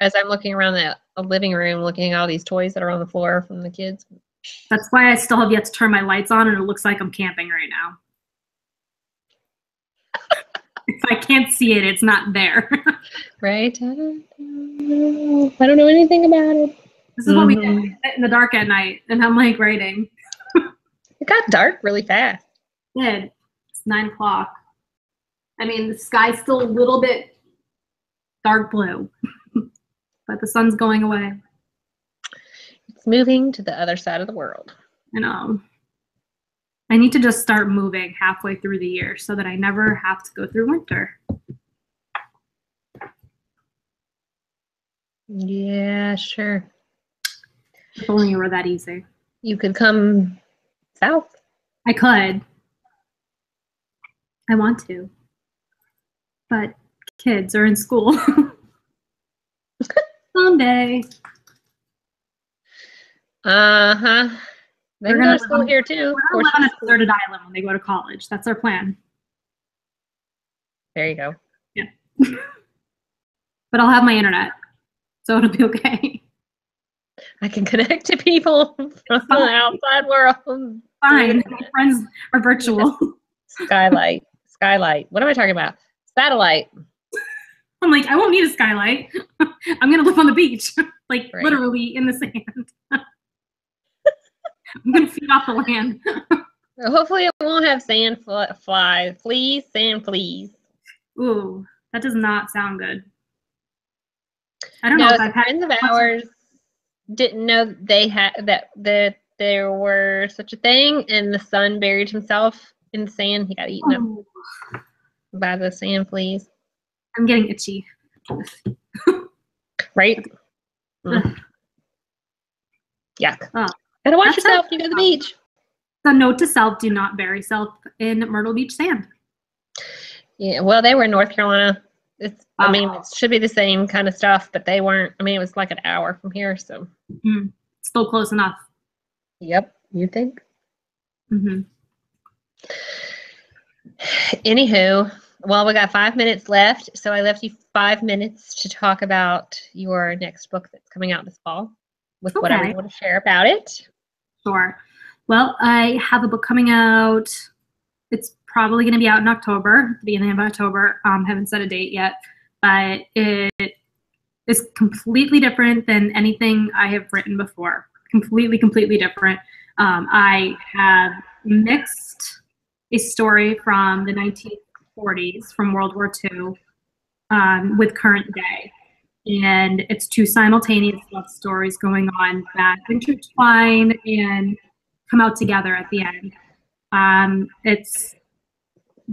as I'm looking around the living room, looking at all these toys that are on the floor from the kids. That's why I still have yet to turn my lights on, and it looks like I'm camping right now. If I can't see it, it's not there. Right? I don't know anything about it. This is what we do. We sit in the dark at night, and I'm like writing. It got dark really fast. It did. It's 9 o'clock. I mean, the sky's still a little bit dark blue, but the sun's going away. It's moving to the other side of the world. I know. I need to just start moving halfway through the year so that I never have to go through winter. Yeah, sure. If only it were that easy. You could come south. I could. I want to. But kids are in school. Someday. Uh-huh. They can go to school here too. We're going to live on a deserted island when they go to college. That's our plan. There you go. Yeah. But I'll have my internet, so it'll be okay. I can connect to people from the outside world. Fine. My friends are virtual. Skylight. What am I talking about? Satellite. I'm like, I won't need a skylight. I'm going to live on the beach. Like, right. Literally in the sand. I'm going to feed off the land. Hopefully it won't have sand fleas, sand fleas. Ooh, that does not sound good. I don't know if I've had friends of ours didn't know they had that there were such a thing, and the son buried himself in the sand. He got eaten up by the sand fleas. I'm getting itchy. Right? Yuck. Oh, gotta watch yourself when you go to the beach. So note to self, do not bury self in Myrtle Beach sand. Yeah, well, they were in North Carolina. I mean, it should be the same kind of stuff, but they weren't. I mean, it was like an hour from here, so. Still close enough. Yep, you think? Anywho, well, we got 5 minutes left, so I left you 5 minutes to talk about your next book that's coming out this fall with whatever you want to share about it. Sure. Well, I have a book coming out. It's probably going to be out in October, the beginning of October. Haven't set a date yet, but it is completely different than anything I have written before. Completely different. I have mixed a story from the 1940s, from World War II, with current day. And it's two simultaneous love stories going on that intertwine and come out together at the end. It's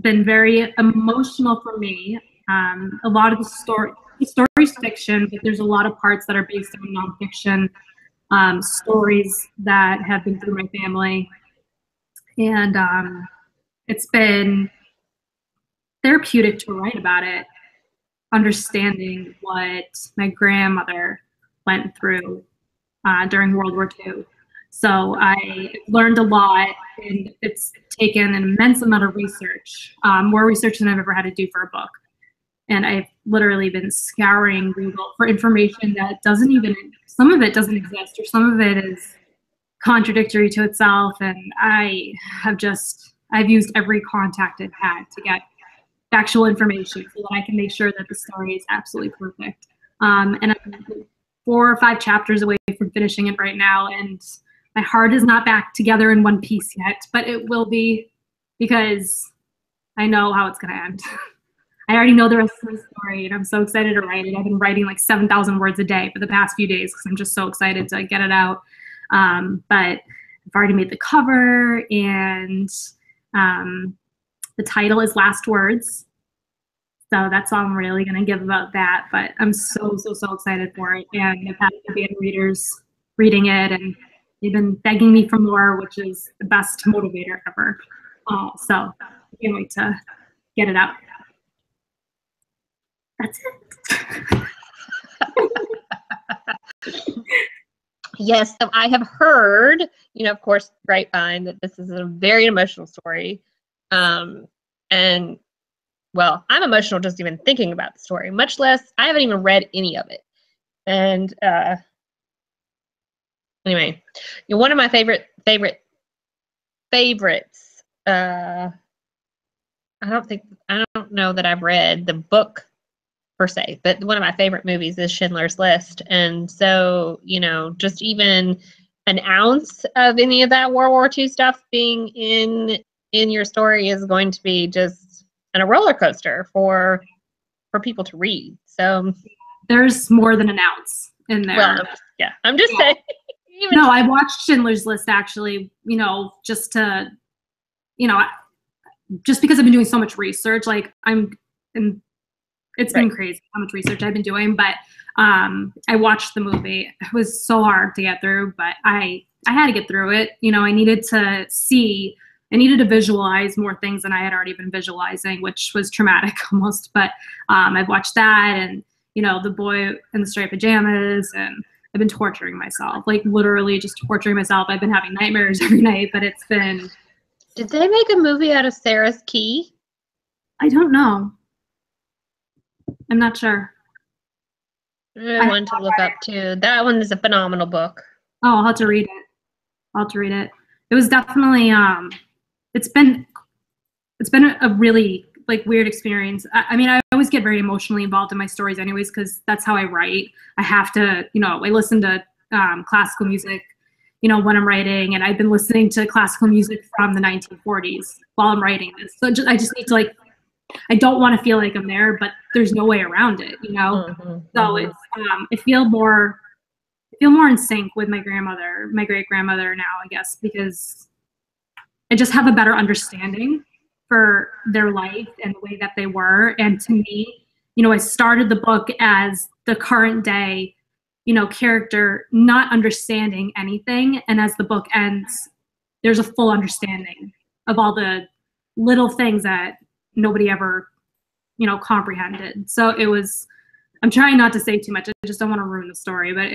been very emotional for me. A lot of the story's fiction, but there's a lot of parts that are based on nonfiction stories that have been through my family. And it's been therapeutic to write about it, understanding what my grandmother went through during World War II. So I learned a lot, and it's taken an immense amount of research, more research than I've ever had to do for a book. And I've literally been scouring Google for information that doesn't even, some of it doesn't exist, or some of it is contradictory to itself. And I've used every contact I've had to get factual information so that I can make sure that the story is absolutely perfect. And I'm 4 or 5 chapters away from finishing it right now, and my heart is not back together in one piece yet, but it will be, because I know how it's going to end. I already know the rest of the story, and I'm so excited to write it. I've been writing like 7,000 words a day for the past few days because I'm just so excited to get it out. But I've already made the cover, and the title is Last Words. So that's all I'm really going to give about that. But I'm so excited for it. And I've had a band of readers reading it, and they've been begging me for more, which is the best motivator ever. So I can't wait to get it out. That's it. Yes, so I have heard, of course, grapevine, that this is a very emotional story. And, well, I'm emotional just even thinking about the story, much less, I haven't even read any of it. And anyway, one of my favorites, I don't know that I've read the book per se, but one of my favorite movies is Schindler's List. And so, just even an ounce of any of that World War II stuff being in your story is going to be just a roller coaster for people to read. So there's more than an ounce in there. Well, I'm just saying. No, I watched Schindler's List actually, just to, just because I've been doing so much research, like it's been crazy how much research I've been doing, but I watched the movie. It was so hard to get through, but I had to get through it. I needed to visualize more things than I had already been visualizing, which was traumatic almost. But I've watched that, and The Boy in the Striped Pajamas, and I've been torturing myself, like literally just torturing myself. I've been having nightmares every night, but it's been. Did they make a movie out of Sarah's Key? I don't know. I'm not sure. I want to look up too. That one is a phenomenal book. Oh, I'll have to read it. It was definitely it's been a really weird experience. I mean, I always get very emotionally involved in my stories anyways, because that's how I write. I have to, I listen to classical music, when I'm writing, and I've been listening to classical music from the 1940s while I'm writing this. So I just need to I don't want to feel like I'm there, but there's no way around it, So it's I feel more in sync with my great grandmother now, I guess, because I just have a better understanding for their life and the way that they were. And to me, I started the book as the current day, character, not understanding anything. And as the book ends, there's a full understanding of all the little things that nobody ever, comprehended. So I'm trying not to say too much. I just don't want to ruin the story, but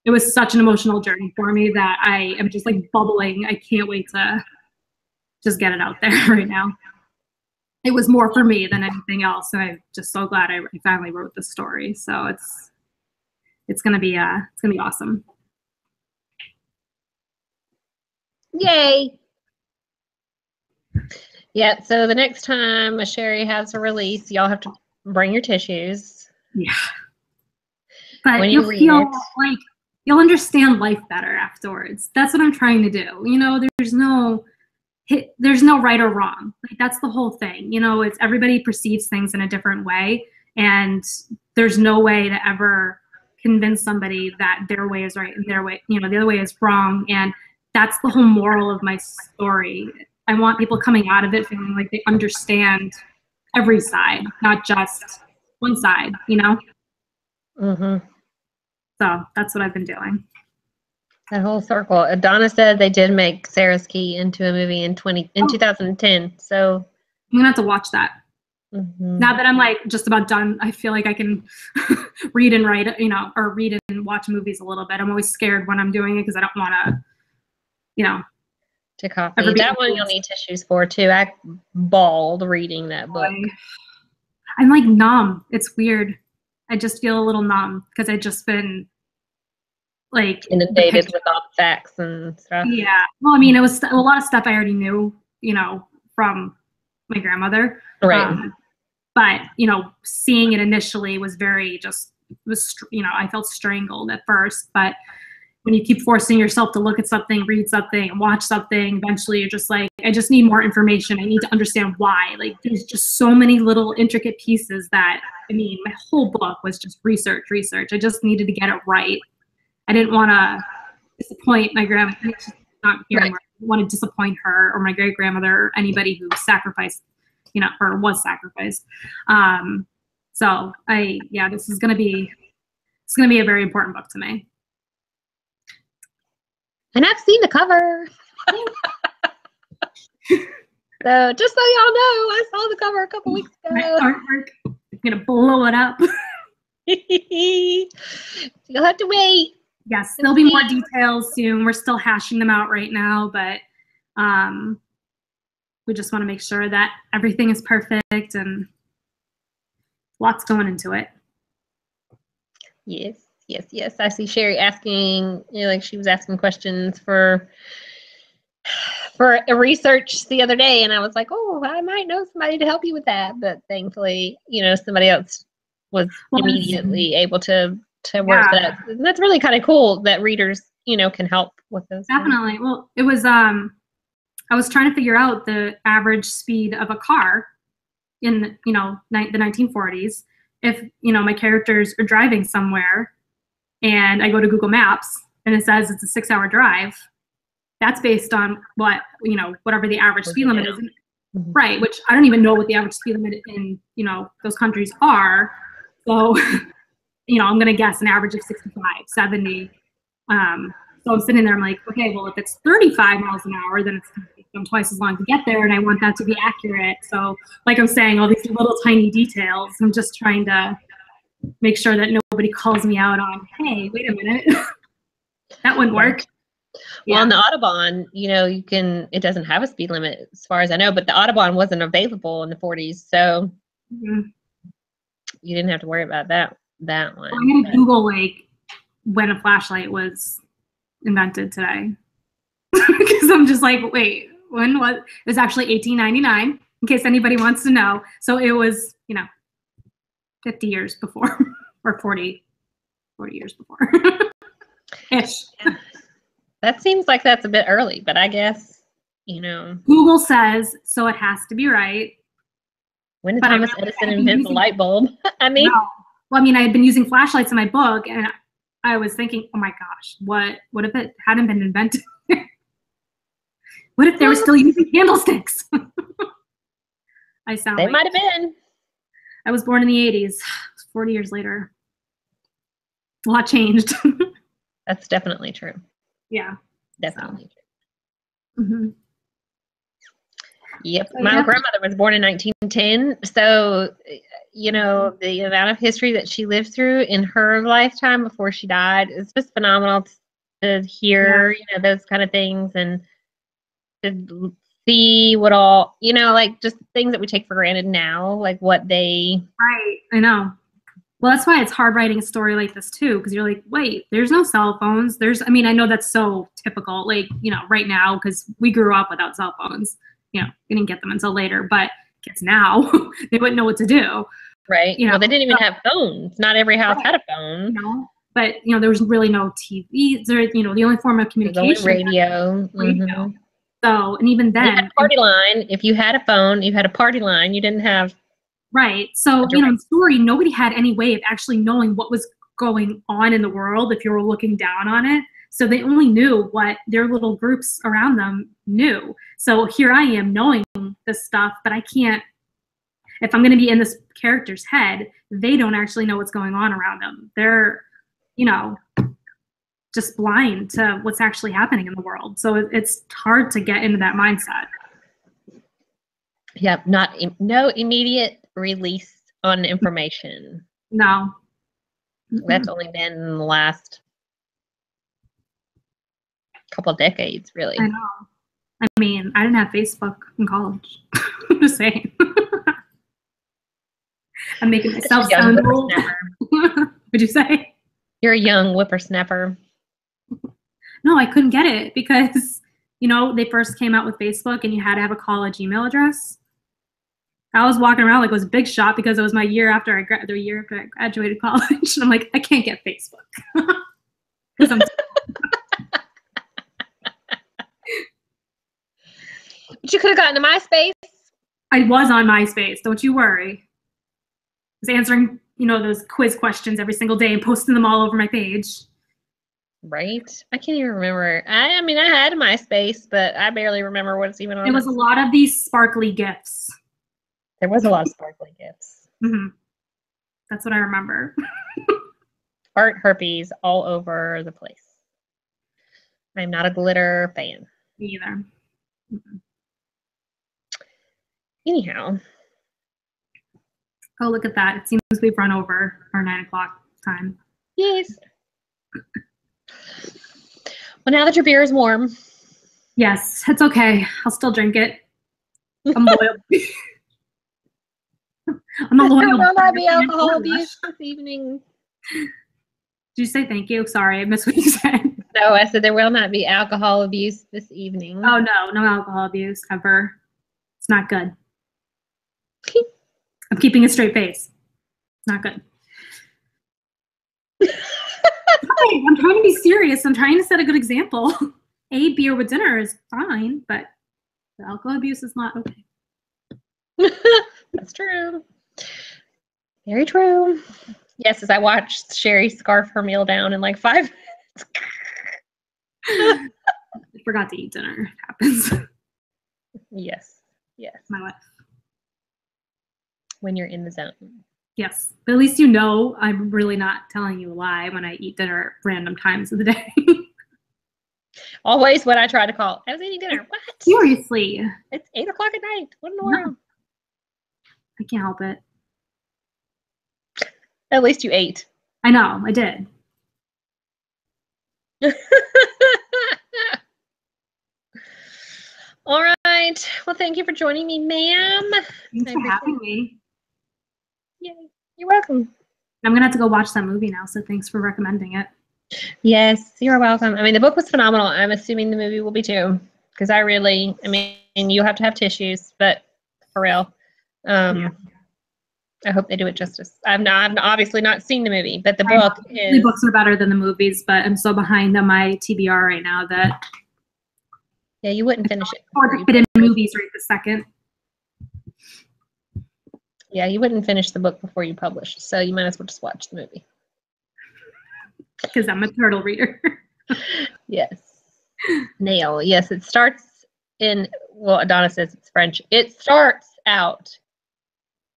it was such an emotional journey for me that I am just bubbling. I can't wait to just get it out there right now. It was more for me than anything else, and I'm just so glad I finally wrote this story. So it's gonna be awesome. Yay! Yeah. So the next time a Shari has a release, y'all have to bring your tissues. Yeah. But when you'll feel you'll understand life better afterwards. That's what I'm trying to do. There's no right or wrong. That's the whole thing. It's everybody perceives things in a different way, and there's no way to ever convince somebody that their way is right and their way, the other way is wrong. And that's the whole moral of my story. I want people coming out of it feeling like they understand every side, not just one side, you know? Mm-hmm. So that's what I've been doing. That whole circle. Donna said they did make Sarah's Key into a movie in 2010. So I'm gonna have to watch that. mm-hmm. Now that I'm like just about done, I feel like I can read and write, you know, or read and watch movies a little bit. I'm always scared when I'm doing it because I don't want to, you know. To copy. That one you'll need tissues for too. I bawled reading that book. I'm like numb. It's weird. I just feel a little numb because I've just been like inundated with all the facts and stuff. Yeah. Well, I mean, it was a lot of stuff I already knew, you know, from my grandmother. Right. But, you know, seeing it initially was very you know, I felt strangled at first. But when you keep forcing yourself to look at something, read something, and watch something, eventually you're just like, I just need more information. I need to understand why. Like, there's just so many little intricate pieces that, I mean, my whole book was just research. I just needed to get it right. I didn't want to disappoint my grandmother. She's not here anymore. I didn't want to disappoint her or my great grandmother or anybody who sacrificed, you know, or was sacrificed. So this is gonna be a very important book to me. And I've seen the cover. So just so y'all know, I saw the cover a couple weeks ago. My artwork. I'm gonna blow it up. You'll have to wait. Yes, there'll be more details soon. We're still hashing them out right now, but we just want to make sure that everything is perfect and lots going into it. Yes. I see Shari asking, you know, like she was asking questions for a research the other day, and I was like, oh, I might know somebody to help you with that. But thankfully, you know, somebody else was immediately able to work that. And that's really kind of cool that readers, you know, can help with those. Definitely. Things. Well, it was I was trying to figure out the average speed of a car in, you know, the 1940s. If, you know, my characters are driving somewhere and I go to Google Maps and it says it's a 6-hour drive, that's based on what, you know, whatever the average speed limit is. Mm-hmm. Right, which I don't even know what the average speed limit in, you know, those countries are. So, you know, I'm going to guess an average of 65, 70. So I'm sitting there, I'm like, okay, well, if it's 35 miles an hour, then it's going to take them twice as long to get there, and I want that to be accurate. So, like I'm saying, all these little tiny details, I'm just trying to make sure that nobody calls me out on, hey, wait a minute, that wouldn't work. Well, on the Audubon, you know, it doesn't have a speed limit as far as I know, but the Audubon wasn't available in the 40s, so you didn't have to worry about that one. I'm going to Google, like, when a flashlight was invented today. Because I'm just like, wait, when was it? It was actually 1899, in case anybody wants to know. So it was, you know, 50 years before, or 40 years before. Ish. Yeah. That seems like that's a bit early, but I guess, you know. Google says, so it has to be right. When did Thomas Edison invent the light bulb? I mean. No. Well, I mean, I had been using flashlights in my book, and I was thinking, oh my gosh, what if it hadn't been invented? What if they were still using candlesticks? They might have been. I was born in the 80s. 40 years later. A lot changed. That's definitely true. Yeah. Definitely true. Mm-hmm. Yep. My grandmother was born in 1910. So, you know, the amount of history that she lived through in her lifetime before she died is just phenomenal to hear, you know, those kind of things and to see what all, you know, like just things that we take for granted now, like what they. Right. I know. Well, that's why it's hard writing a story like this too, because you're like, wait, there's no cell phones. I mean, I know that's so typical, like, you know, right now, because we grew up without cell phones. You know, we didn't get them until later, but kids now, they wouldn't know what to do. Right. You know, well, they didn't even have phones. Not every house had a phone. You know? But, you know, there was really no TV. There, you know, the only form of communication. Radio. Mm-hmm. So, and even then. You had a party line. If you had a phone, you had a party line. You didn't have. Right. So, you know, in the story, nobody had any way of actually knowing what was going on in the world if you were looking down on it. So they only knew what their little groups around them knew. So here I am knowing this stuff, but I can't, if I'm going to be in this character's head, they don't actually know what's going on around them. They're, you know, just blind to what's actually happening in the world. So it's hard to get into that mindset. Yep, no immediate release on information. No. That's only been in the last couple of decades, really. I know. I mean, I didn't have Facebook in college. I'm just saying. I'm making myself sound old. What'd you say? You're a young whippersnapper. No, I couldn't get it because, you know, they first came out with Facebook and you had to have a college email address. I was walking around like it was a big shot because it was my year after I graduated college. And I'm like, I can't get Facebook. Because I'm But you could have gotten to MySpace. I was on MySpace. Don't you worry. I was answering, you know, those quiz questions every single day and posting them all over my page. Right? I can't even remember. I mean, I had MySpace, but I barely remember what's even on it. It was a lot of these sparkly GIFs. There was a lot of sparkly GIFs. Mm-hmm. That's what I remember. Art herpes all over the place. I'm not a glitter fan. Me either. Mm-hmm. Anyhow. Oh, look at that. It seems we've run over our 9 o'clock time. Yes. Well, now that your beer is warm. Yes, it's okay. I'll still drink it. I'm loyal. I'm a loyal. There will not be alcohol abuse this evening. Did you say thank you? Sorry, I missed what you said. No, I said there will not be alcohol abuse this evening. Oh, no alcohol abuse ever. It's not good. I'm keeping a straight face. It's not good. I'm trying to be serious. I'm trying to set a good example. A beer with dinner is fine, but the alcohol abuse is not okay. That's true. Very true. Yes, as I watched Shari scarf her meal down in like 5 minutes. I forgot to eat dinner. It happens. Yes. My life. When you're in the zone. Yes, but at least you know I'm really not telling you a lie when I eat dinner at random times of the day. Always when I try to call, I was eating dinner. What? Seriously. It's 8 o'clock at night. What in the world? I can't help it. At least you ate. I know, I did. All right. Well, thank you for joining me, ma'am. Thanks for having me. Yay. You're welcome. I'm going to have to go watch that movie now, so thanks for recommending it. Yes, you're welcome. I mean, the book was phenomenal. I'm assuming the movie will be too, because you'll have to have tissues, but for real. Yeah. I hope they do it justice. I've obviously not seen the movie, but the book is... The books are better than the movies, but I'm so behind on my TBR right now that... Yeah, you wouldn't finish it. Hard to fit in movies right this second. Yeah, you wouldn't finish the book before you published, so you might as well just watch the movie. Because I'm a turtle reader. Yes. Nail. Yes, it starts in... Well, Adana says it's French. It starts out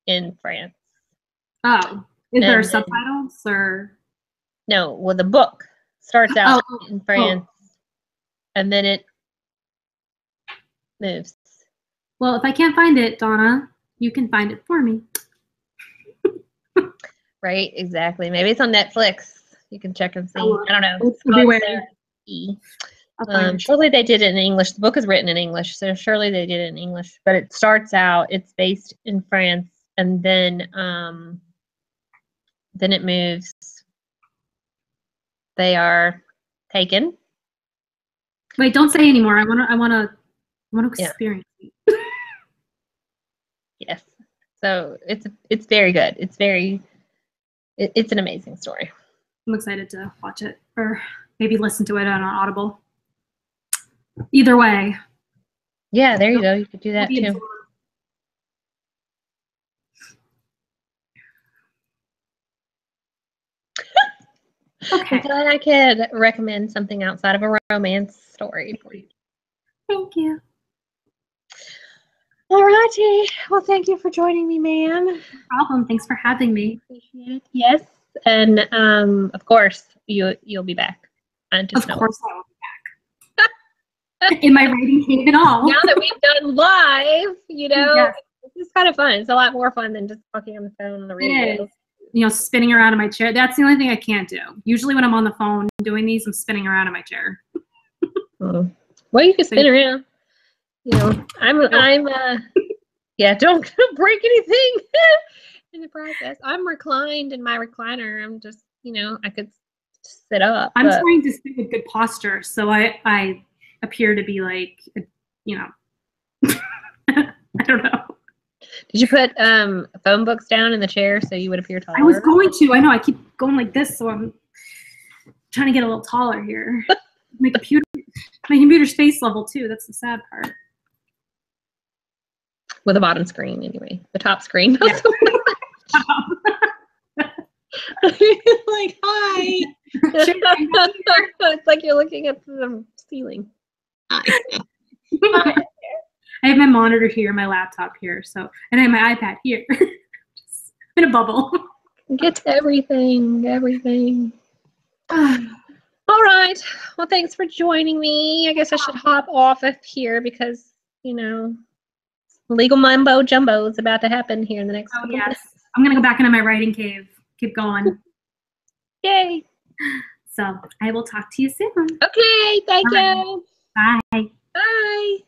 in France. Oh, is there subtitles or? No, well, the book starts out in France, and then it moves. Well, if I can't find it, Donna, you can find it for me. Right, exactly. Maybe it's on Netflix. You can check and see. I don't know. It's everywhere. Surely they did it in English. The book is written in English, so surely they did it in English. But it starts out, it's based in France, and then it moves. They are taken. Wait, don't say anymore. I want to experience it. Yes. So it's very good. It's an amazing story. I'm excited to watch it or maybe listen to it on Audible. Either way. Yeah, there you go. You could do that too. Okay. I'm glad I could recommend something outside of a romance story for you. Thank you. All righty. Well, thank you for joining me, ma'am. No problem. Thanks for having me. Appreciate it. Yes, and of course you'll be back. Of course I will be back. In my writing cave and all. Now that we've done live, Yes. it's kind of fun. It's a lot more fun than just talking on the phone on the radio. It is. Spinning around in my chair. That's the only thing I can't do. Usually when I'm on the phone doing these, I'm spinning around in my chair. Oh. Well, you can spin around. Yeah, don't break anything in the process. I'm reclined in my recliner. I'm just, I could sit up. I'm trying to sit with good posture, so I appear to be like, I don't know. Did you put phone books down in the chair so you would appear taller? I was going to. I know. I keep going like this, so I'm trying to get a little taller here. My computer's face level too. That's the sad part. With a bottom screen, anyway. The top screen. Yeah. Like, hi. It's like you're looking at the ceiling. Hi. I have my monitor here, my laptop here, and I have my iPad here. Just in a bubble. Get to everything. All right. Well, thanks for joining me. I guess I should hop off of here because, legal mumbo jumbo is about to happen here in the next couple minutes. I'm going to go back into my writing cave. Keep going. Yay. So I will talk to you soon. Okay. Thank you. Bye. Bye.